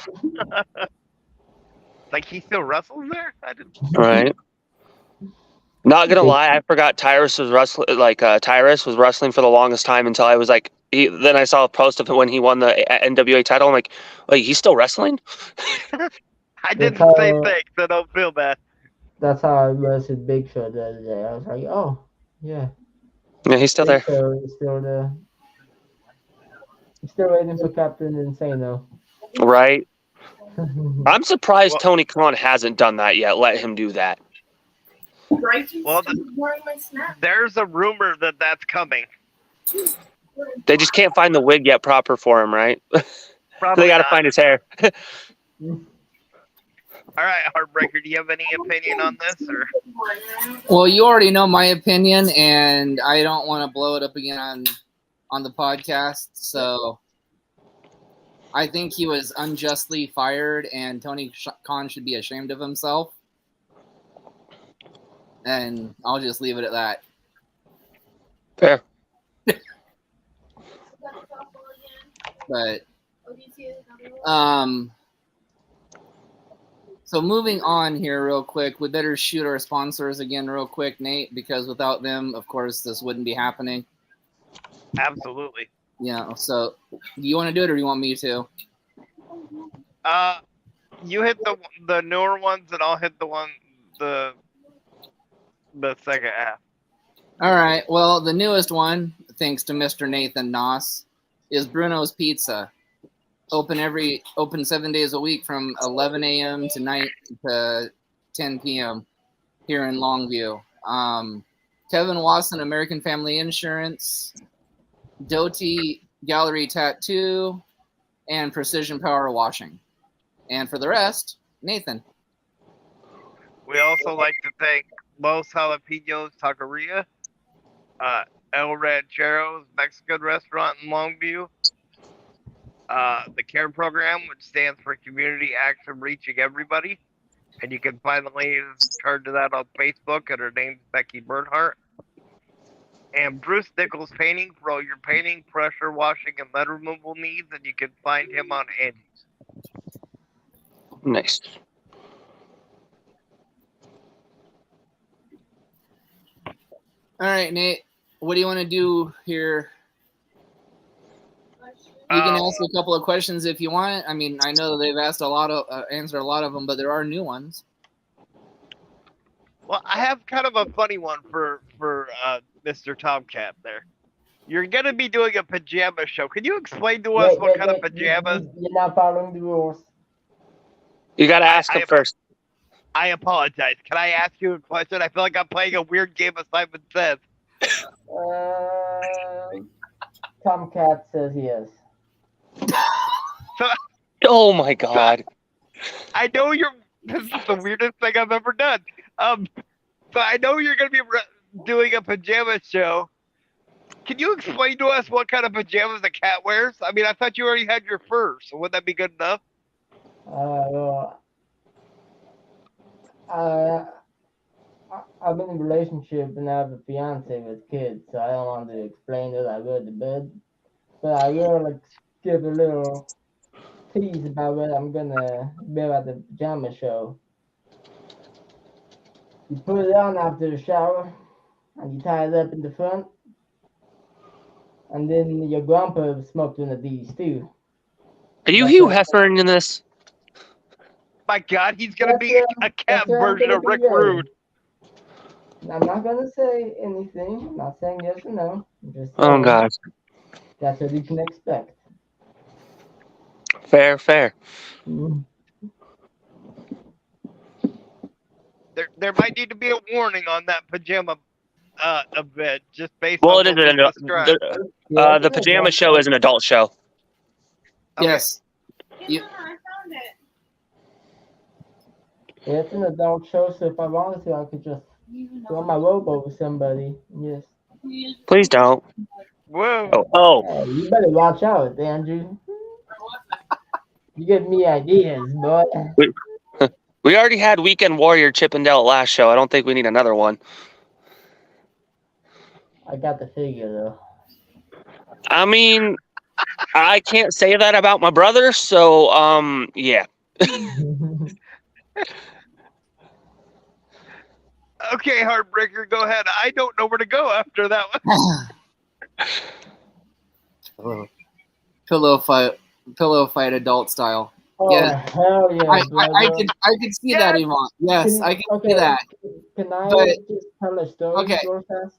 Like he still wrestles there? I didn't. All right. Not gonna lie, I forgot Tyrus was wrestling. Tyrus was wrestling for the longest time until I was like, then I saw a post of it when he won the NWA title. I'm like, wait, he's still wrestling? I did That's the same how- thing, so don't feel bad. That's how I was with Big Show the other day. I was like, oh, yeah. Yeah, he's still Big there. Show is still there. I'm still waiting for Captain Insano. Right. I'm surprised Well- Tony Khan hasn't done that yet. Let him do that. Well, there's a rumor that that's coming. They just can't find the wig yet proper for him, right? Probably They got to not. find his hair. All right, Heartbreaker, do you have any opinion on this? Or Well, you already know my opinion, and I don't want to blow it up again on the podcast. So I think he was unjustly fired, and Tony Khan should be ashamed of himself. And I'll just leave it at that. Fair. But so moving on here real quick, we better shoot our sponsors again real quick, Nate, because without them, of course, this wouldn't be happening. absolutely. Yeah. So do you want to do it or do you want me to? You hit the newer ones, and I'll hit the second half. All right. Well, the newest one, thanks to Mr. Nathan Noss, is Bruno's Pizza. Open 7 days a week from 11 a.m. to 10 p.m. here in Longview. Kevin Wasson, American Family Insurance, Doty Gallery Tattoo, and Precision Power Washing. And for the rest, Nathan. We also like to thank Los Jalapenos Taqueria, El Ranchero's Mexican restaurant in Longview, the CARE program, which stands for Community Action Reaching Everybody. And you can find the ladies in to that on Facebook, and her name's Becky Bernhardt. And Bruce Nichols Painting for all your painting, pressure washing, and lead removal needs, and you can find him on Andy's. Nice. All right, Nate. What do you want to do here? You can ask a couple of questions if you want. I mean, I know they've asked answered a lot of them, but there are new ones. Well, I have kind of a funny one for Mr. Tomcat there. You're going to be doing a pajama show. Can you explain to us what kind of pajamas? You're not following the rules. You got to ask him first. I apologize. Can I ask you a question? I feel like I'm playing a weird game of Simon Says. Tomcat says yes. Oh my God. I know this is the weirdest thing I've ever done. So I know you're going to be doing a pajama show. Can you explain to us what kind of pajamas a cat wears? I mean, I thought you already had your fur, so wouldn't that be good enough? Well, I'm in a relationship and I have a fiance with kids, so I don't want to explain it. I read the bed, but I will like give a little tease about what I'm gonna wear at the pajama show. You put it on after the shower, and you tie it up in the front, and then your grandpa smoked one of these too. Are you That's Hugh what Hefner in this? My God, he's gonna be a that's cat what I'm version gonna of be Rick wearing. Rude. I'm not gonna say anything. I'm not saying yes or no. I'm just Oh saying God, that's what you can expect. fair, fair. Mm. There might need to be a warning on that pajama event just based Well, on it is what was described. Yeah, it's the an pajama adult show show. is an adult show. Okay. Yes. You, Yeah, it's an adult show, so if I wanted to, I could just throw my robe over somebody. Yes. Please don't. Whoa. Oh, Hey, you better watch out, Andrew. You give me ideas, boy. we, we already had Weekend Warrior Chippendale last show. I don't think we need another one. I got the figure though. I mean, I can't say that about my brother, so yeah. Okay, Heartbreaker, go ahead. I don't know where to go after that one. pillow fight adult style. Oh Yeah. hell yeah, brother. I can see that, Yes! Yvonne. Yes, I can see Okay, that. can I But just tell a story okay, real fast?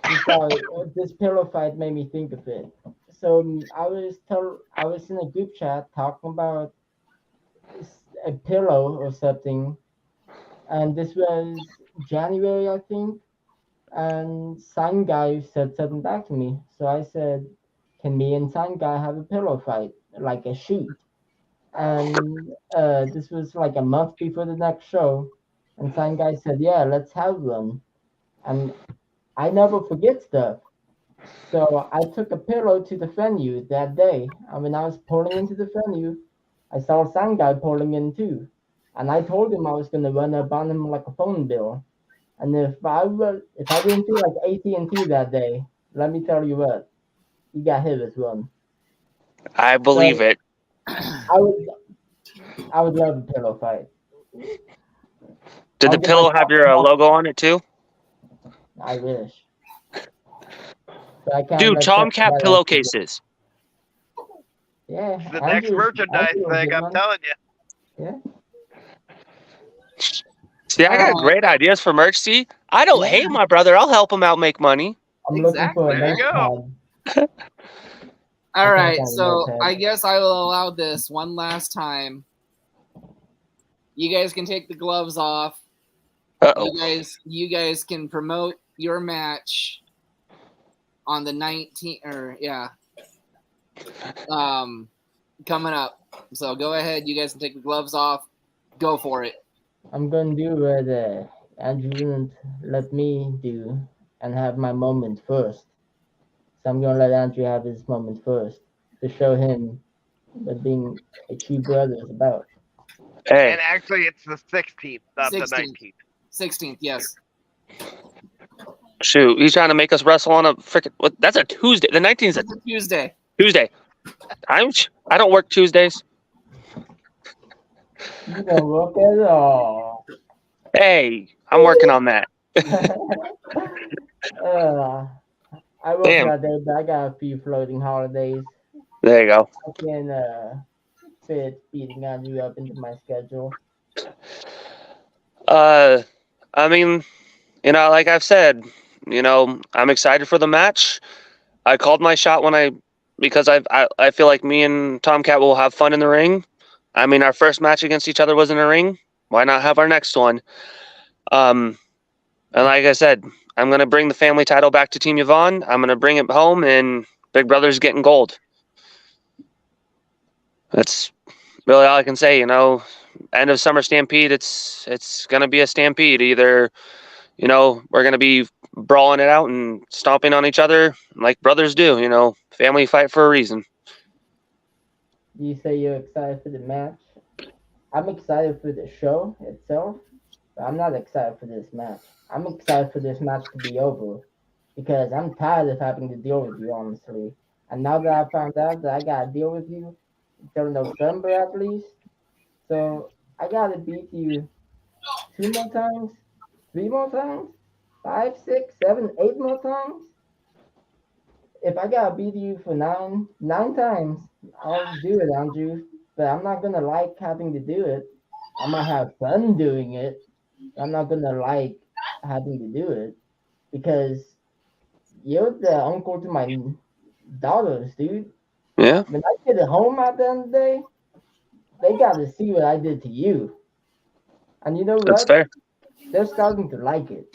I'm sorry, this pillow fight made me think of it. So I was in a group chat talking about a pillow or something, and this was January, I think. And Sign Guy said something back to me. So I said, "Can me and Sign Guy have a pillow fight, like a shoot?" And this was like a month before the next show. And Sign Guy said, "Yeah, let's have one." And I never forget stuff. So I took a pillow to the venue that day. And when I was pulling into the venue, I saw Sign Guy pulling in too. And I told him I was gonna run up on him like a phone bill. And if I didn't feel like AT&T that day, let me tell you what, he got hit with one. I believe So it. I would I would love a pillow fight. Did I'll the get my pillow have your logo on it too? I wish, but I can't Dude, let Tomcat somebody else. pillowcases. Yeah, It's the next merchandise Andrew will thing, get I'm one. telling you. Yeah, See, I all got right, great ideas for merch. See, I don't yeah. hate my brother. I'll help him out make money. I'm looking for a exactly. There you go. notepad. All I can't right, find a so notepad. I guess I will allow this one last time. You guys can take the gloves off. Uh-oh. You guys can promote your match on the 19th or coming up. So go ahead, you guys can take the gloves off. Go for it. I'm gonna do what Andrew wouldn't let me do and have my moment first. So I'm gonna let Andrew have his moment first to show him what being a true brother is about. Hey, And actually, it's the 16th, not the 16th. 19th. 16th, yes. shoot, he's trying to make us wrestle on a freaking. What? That's a Tuesday. The 19th is a It's a Tuesday. Tuesday. I don't work Tuesdays. You don't look at all. Hey, I'm working on that. uh, I work Damn. that day, but I got a few floating holidays. There you go. I can fit beating Andrew up into my schedule. I mean, like I've said, I'm excited for the match. I called my shot because I feel like me and Tomcat will have fun in the ring. I mean, our first match against each other was in a ring. Why not have our next one? And like I said, I'm gonna bring the family title back to Team Yvonne. I'm gonna bring it home, and Big Brother's getting gold. That's really all I can say. End of summer stampede. It's gonna be a stampede. Either we're gonna be brawling it out and stomping on each other like brothers do. Family fight for a reason. You say you're excited for the match. I'm excited for the show itself. But I'm not excited for this match. I'm excited for this match to be over because I'm tired of having to deal with you, honestly. And now that I found out that I gotta deal with you until November at least, so I gotta beat you 2 more times, 3 more times, five, six, seven, 8 more times. If I gotta beat you for nine times, I'll do it, Andrew. But I'm not gonna like having to do it. I might have fun doing it. But I'm not gonna like having to do it because you're the uncle to my daughters, dude. Yeah, When I get it home at the end of the day, they gotta see what I did to you. And you know that's what? fair. They're starting to like it.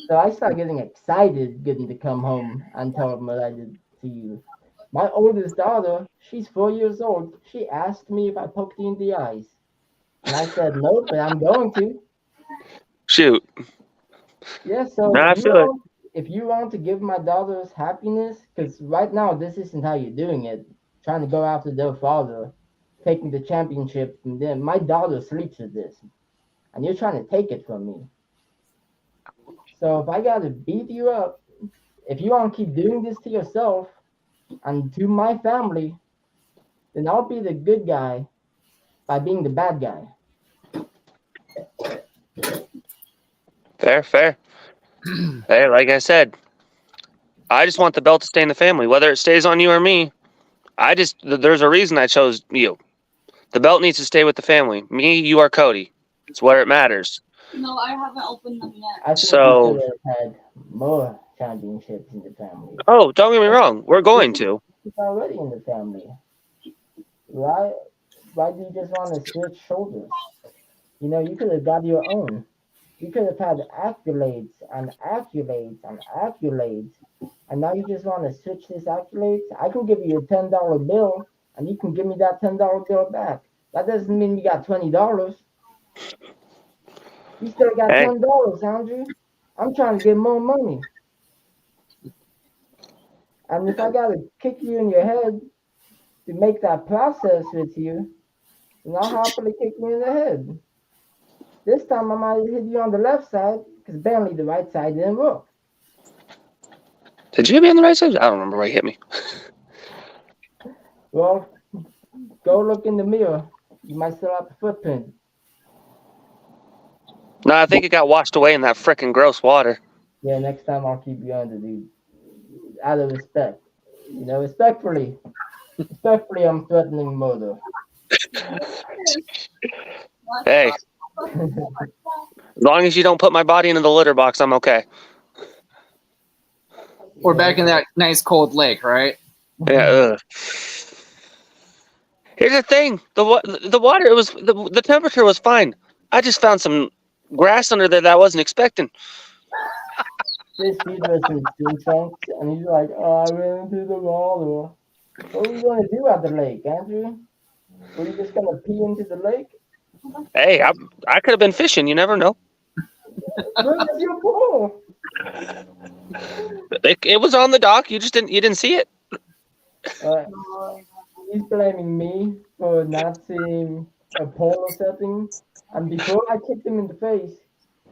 So I start getting excited getting to come home and tell them what I did to you. My oldest daughter, she's 4 years old. She asked me if I poked you in the eyes. And I said no, but I'm going to. Shoot. Yeah, so Nah, I feel it. if you want to give my daughters happiness, because right now this isn't how you're doing it, trying to go after their father, taking the championship from them. My daughter sleeps with this, and you're trying to take it from me. So if I gotta beat you up, if you want to keep doing this to yourself and to my family, then I'll be the good guy by being the bad guy. Fair, fair. Hey, like I said, I just want the belt to stay in the family, whether it stays on you or me. There's a reason I chose you. The belt needs to stay with the family. Me, you are Cody. It's where it matters. No, I haven't opened them yet. I think we So, should have had more championships in the family. oh, don't get me wrong. We're going to. It's already in the family. Why? Why do you just want to switch shoulders? You know, you could have got your own. You could have had accolades and accolades and accolades, and now you just want to switch these accolades. I can give you a $10 bill, and you can give me that $10 bill back. That doesn't mean you got $20. You still got Hey, $10, Andrew. I'm trying to get more money. And if I gotta kick you in your head to make that process with you, then I'll happily kick you in the head. This time I might hit you on the left side because apparently the right side didn't work. did you hit me on the right side? I don't remember where you hit me. Well, go look in the mirror. You might still have a footprint. No, I think it got washed away in that frickin' gross water. Yeah, next time I'll keep you under, dude. Out of respect. You know, respectfully. Respectfully, I'm threatening murder. Hey, as long as you don't put my body into the litter box, I'm okay. We're back in that nice cold lake, right? Yeah. Ugh. Here's the thing: the water, the temperature was fine. I just found some grass under there that I wasn't expecting. This dude was in swim trunks, and he's like, "Oh, I ran into the water." What were you gonna do at the lake, Andrew? Were you just gonna pee into the lake? Hey, I could have been fishing. You never know. Where's your pool? It was on the dock. You didn't see it. Uh, he's blaming me for not seeing a pole or something. And before I kicked him in the face,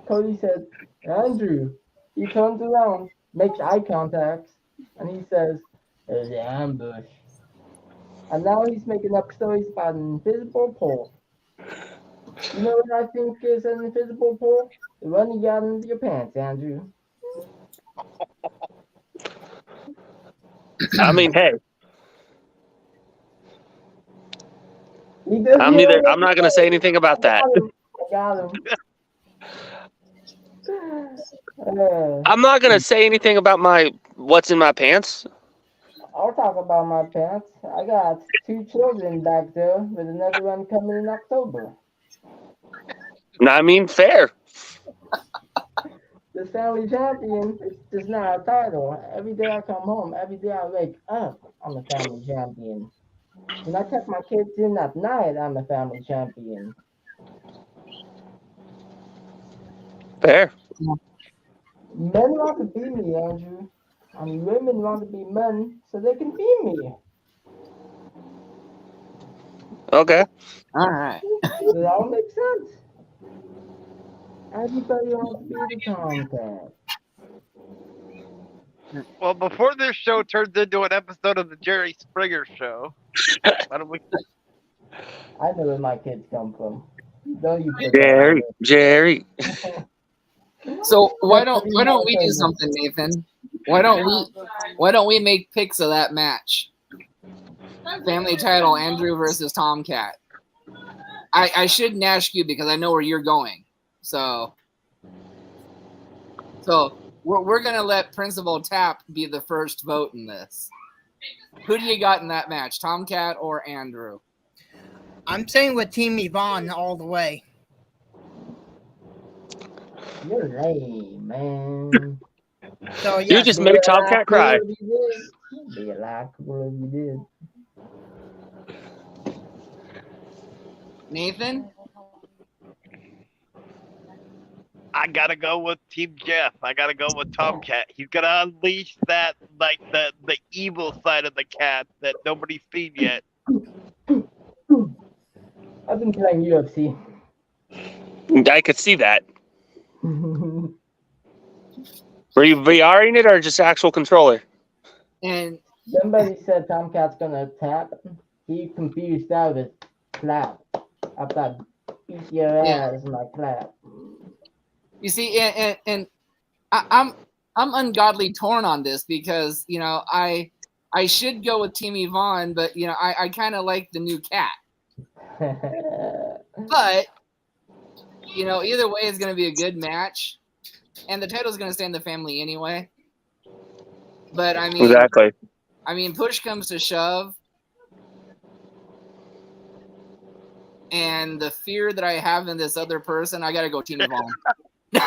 Cody said, "Andrew." He turns around, makes eye contact, and he says, "There's an ambush." And now he's making up stories about an invisible pole. You know what I think is an invisible pole? The one you got into your pants, Andrew. I mean, hey, He doesn't I'm know neither. what I'm not gonna say anything about that. I got him. I'm not gonna say anything about what's in my pants. I'll talk about my pants. I got 2 children back there with another one coming in October. I mean, fair. The family champion is just not a title. Every day I come home, every day I wake up, I'm a family champion. When I tuck my kids in at night, I'm a family champion. Fair. Men want to be me, Andrew. And women want to be men so they can be me. Okay. All right. Does it all make sense? Everybody wants to be the Tomcat. Well, before this show turns into an episode of the Jerry Springer Show, why don't we? I know where my kids come from. Don't you put that on Jerry, me. Jerry. So why don't That's we do famous. something, Nathan? Why don't we make picks of that match? Family title, Andrew versus Tomcat. I shouldn't ask you because I know where you're going. So we're gonna let Principal Tap be the first vote in this. Who do you got in that match, Tomcat or Andrew? I'm saying with Team Yvonne all the way. You're lame, man. So You yes, just Be made a lot Tomcat cooler cry. if you did. Be a lot cooler if you did. Nathan? I gotta go with Team Jeff. I gotta go with Tomcat. He's gonna unleash that, like the evil side of the cat that nobody's seen yet. I've been playing UFC. I could see that. Were you VRing it or just actual controller? And Somebody said Tomcat's gonna tap. He confused out with clap. I thought, beat your Yeah. ass, my clap. you see, and I'm ungodly torn on this because I should go with Team Yvonne, but I kind of like the new cat. But either way, it's going to be a good match, and the title's going to stay in the family anyway. But Exactly. Push comes to shove, and the fear that I have in this other person, I got to go Team Yvonne. You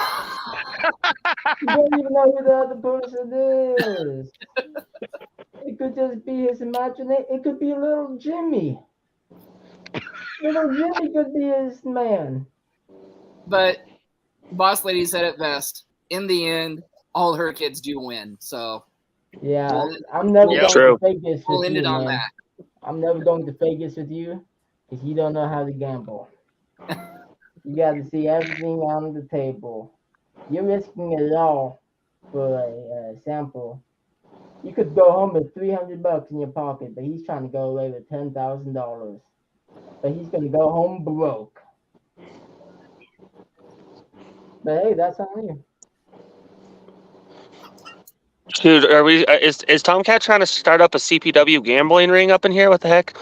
don't even know who the other person is. It could just be his imagination. It could be little Jimmy. Little Jimmy could be his man. But Boss Lady said it best. In the end, all her kids do win. So Yeah, I'm never Yep. going True. to Vegas we'll with end you, it on man. that. I'm never going to Vegas with you because you don't know how to gamble. You got to see everything on the table. You're risking it all for a sample. You could go home with $300 in your pocket, but he's trying to go away with $10,000. But he's gonna go home broke. But hey, that's on you. Dude, are we? Is Tomcat trying to start up a CPW gambling ring up in here? What the heck?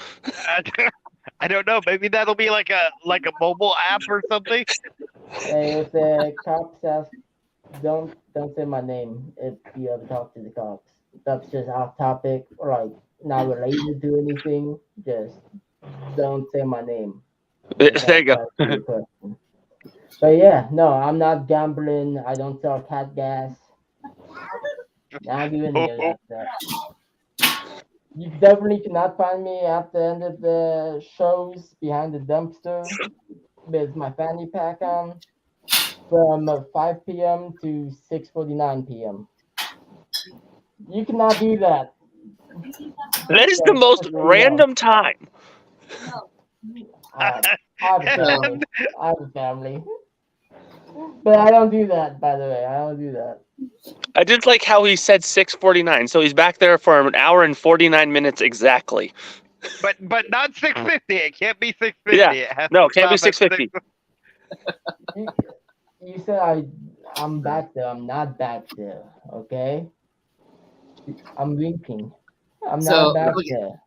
I don't know. Maybe that'll be like a mobile app or something. Hey, if the cops ask, don't say my name if you ever talk to the cops. That's just off topic, or like not related to anything. Just don't say my name. There If you go. that's your question. But yeah, no, I'm not gambling. I don't sell cat gas. Not do any of that stuff. You definitely cannot find me at the end of the shows behind the dumpster with my fanny pack on from 5 p.m. to 6:49 p.m. You cannot do that. That is the Just most so you know. random time. I have a family. I have a family. But I don't do that, by the way. I don't do that. I just like how he said 6:49, so he's back there for an hour and 49 minutes exactly. But not 650. It can't be 650. Yeah. It has No, to it can't be stop at 650. You said I'm back there. I'm not back there. Okay. I'm winking. I'm So, not back look- there.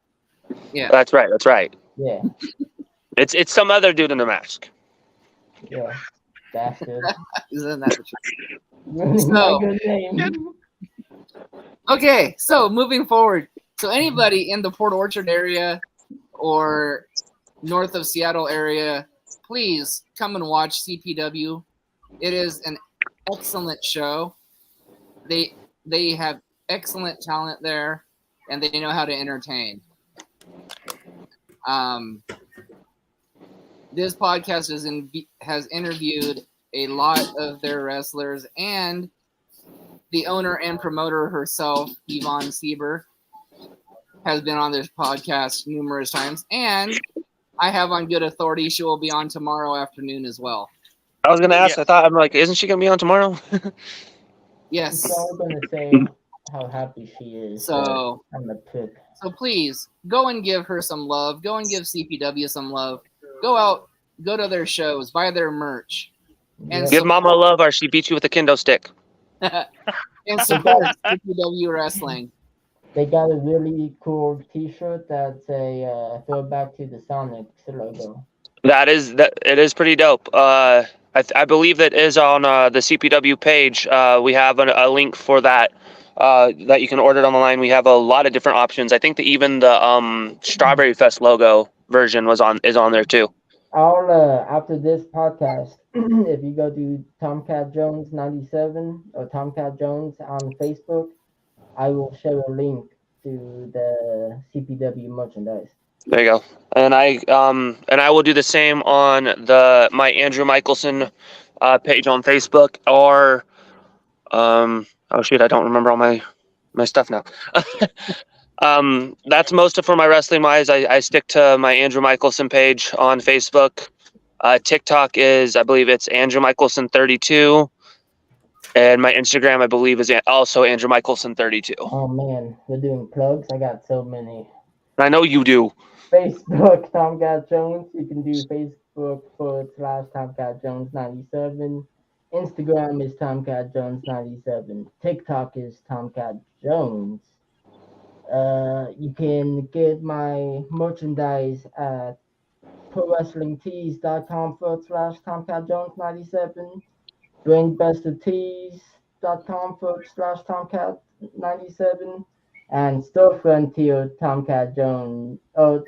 Yeah. That's right. That's right. Yeah. It's some other dude in a mask. Yeah. Bastard. Isn't that the truth? Ruining So- my good name. Okay, so moving forward. So anybody in the Port Orchard area or north of Seattle area, please come and watch CPW. It is an excellent show. They have excellent talent there, and they know how to entertain. This podcast has interviewed a lot of their wrestlers, and the owner and promoter herself, Yvonne Sieber, has been on this podcast numerous times, and I have on good authority she will be on tomorrow afternoon as well. I was gonna ask. Yeah. I thought I'm like, isn't she gonna be on tomorrow? Yes. She's all gonna say how happy she is. So I'm a prick. so please go and give her some love. Go and give CPW some love. Go out, go to their shows, buy their merch, and Yeah. Give Mama love, or she beats you with a kendo stick. and support CPW wrestling. They got a really cool T-shirt that's a throwback to the Sonics logo. That it is pretty dope. I believe that is on the CPW page. We have a link for that. That you can order it on the line. We have a lot of different options. I think that even the Strawberry Fest logo version is on there too. I'll after this podcast, if you go to Tomcat Jones 97 or Tomcat Jones on Facebook, I will share a link to the CPW merchandise. There you go. And I will do the same on my Andrew Michelson page on Facebook, or oh shoot, I don't remember all my stuff now. That's most of for my wrestling wise. I stick to my Andrew Michelson page on Facebook. TikTok is, I believe it's Andrew Michelson 32, and my Instagram, I believe, is also Andrew Michelson 32. Oh man, we're doing plugs. I got so many. I know you do. Facebook Tomcat Jones. You can do Facebook/Tomcat Jones 97. Instagram is Tomcat Jones 97. TikTok is Tomcat Jones. You can get my merchandise at prowrestlingtees.com/Tomcat Jones 97. Brainbustertees.com/Tomcat 97. And Store Frontier Tomcat Jones. Oh,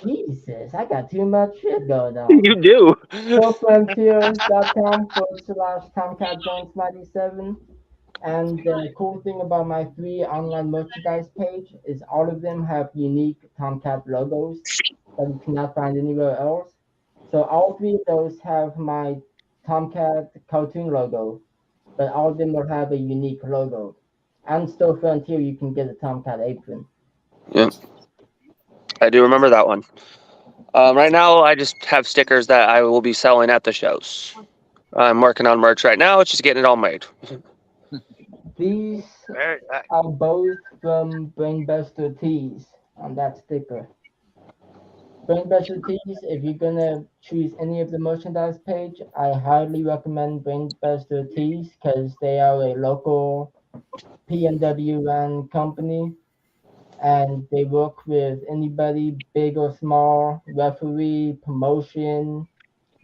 Jesus, I got too much shit going on. You do. StoreFrontier.com/Tomcat Jones 97. And the cool thing about my 3 online merchandise page is all of them have unique Tomcat logos that you cannot find anywhere else. So all 3 of those have my Tomcat cartoon logo, but all of them will have a unique logo. And Store Frontier, you can get a Tomcat apron. Yep. I do remember that one. Right now, I just have stickers that I will be selling at the shows. I'm working on merch right now. It's just getting it all made. These Very nice. are both from Brainbuster Tees on that sticker. Brainbuster Tees, if you're gonna choose any of the merchandise page, I highly recommend Brainbuster Tees because they are a local PNW run company and they work with anybody, big or small, referee, promotion,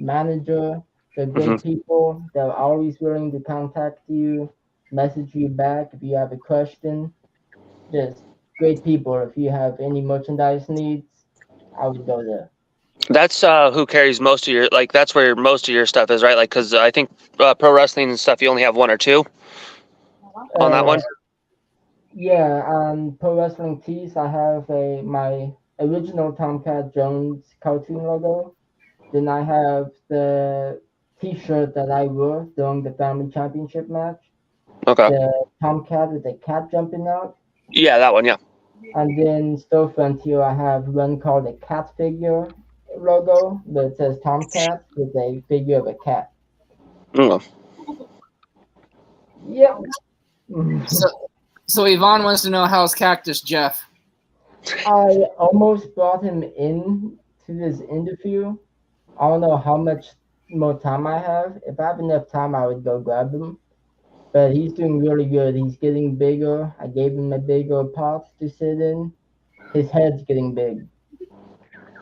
manager. They're great people. They're always willing to contact you, message you back if you have a question. Just great people. If you have any merchandise needs, I would go there. That's who carries most of your, like, that's where most of your stuff is, right? Like, because I think pro wrestling and stuff, you only have 1 or 2 on that one. Yeah, on Pro Wrestling Tees, I have my original Tomcat Jones cartoon logo. Then I have the T-shirt that I wore during the family championship match. Okay. The Tomcat with the cat jumping out. Yeah, that one. Yeah. And then Store Frontier, I have one called the cat figure logo that says Tomcat with a figure of a cat. Mm. Yep. So Yvonne wants to know how's Cactus Jeff. I almost brought him in to this interview. I don't know how much more time I have. If I have enough time, I would go grab him. But he's doing really good. He's getting bigger. I gave him a bigger pot to sit in. His head's getting big.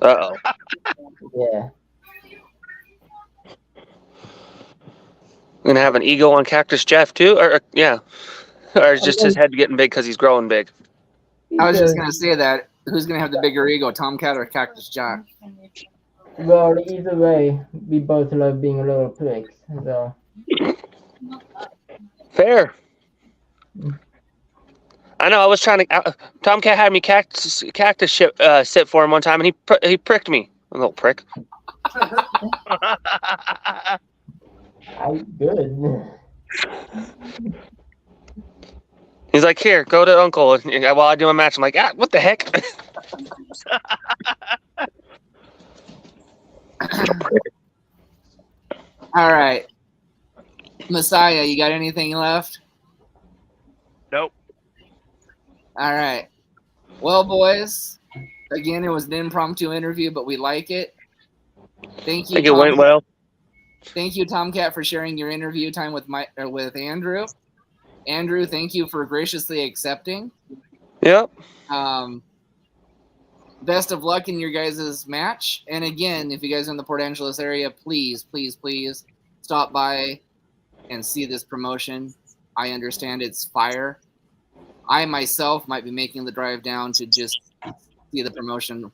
Uh-oh. Yeah. Gonna have an ego on Cactus Jeff too, or yeah, or is just his head getting big because he's growing big? I was just gonna say that. Who's gonna have the bigger ego, Tomcat or Cactus Jack? Well, either way, we both love being little pricks. So. Fair. I know. I was trying to. Tomcat had me cactus sit for him one time, and he pricked me. A little prick. Good. He's like, "Here, go to Uncle." And while I do a match, I'm like, what the heck?" All right. Messiah, you got anything left? Nope. All right. Well, boys, again, it was an impromptu interview, but we like it. Thank I you, think it went well. Thank you, Tomcat, for sharing your interview time with with Andrew. Andrew, thank you for graciously accepting. Yep. Best of luck in your guys' match. And again, if you guys are in the Port Angeles area, please stop by and see this promotion. I understand it's fire. I myself might be making the drive down to just see the promotion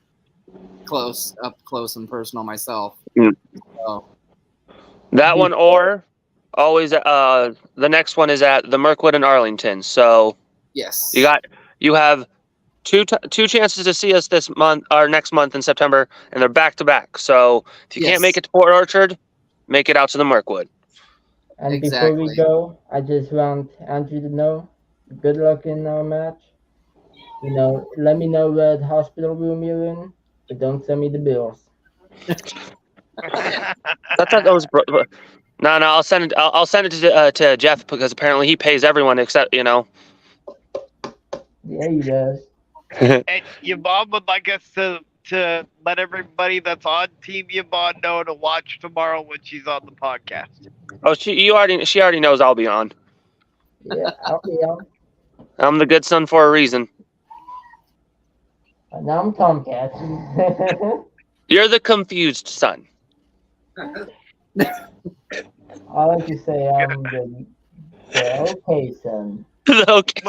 up close and personal myself. Mm. So, That one or always the next one is at the Mirkwood in Arlington. So yes. you have two chances to see us this month or next month in September, and they're back to back. So if you can't make it to Port Orchard, make it out to the Mirkwood. And before we Exactly. go, I just want Andrew to know, good luck in our match. You know, let me know what hospital room you're in, but don't send me the bills. That's not those. No, I'll send it. I'll send it to Jeff because apparently he pays everyone except Yeah, he does. And Yvonne would like us to let everybody that's on Team Yvonne know to watch tomorrow when she's on the podcast. Oh, she already knows I'll be on. Yeah, I'll be on. I'm the good son for a reason. And now I'm Tomcat. You're the confused son. I like to say I'm the okay son. Okay.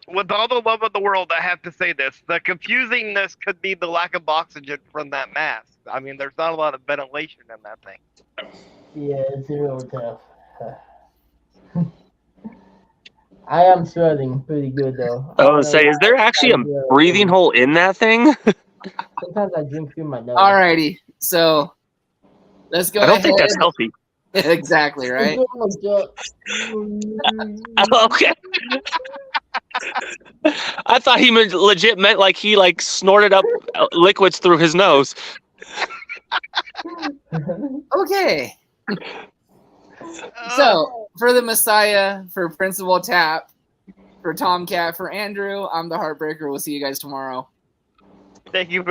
With all the love of the world, I have to say this. The confusingness could be the lack of oxygen from that mask. I mean, there's not a lot of ventilation in that thing. Yeah, it's real tough. I am sweating pretty good though. I was gonna say, is there actually a breathing hole in that thing? Sometimes I drink through my nose. Alrighty. So let's go I don't ahead. think that's healthy. Exactly, right? Okay. I thought he legit meant like he snorted up liquids through his nose. Okay. So for the Messiah, for Principal Tap, for Tomcat, for Andrew, I'm the Heartbreaker. We'll see you guys tomorrow. Thank you.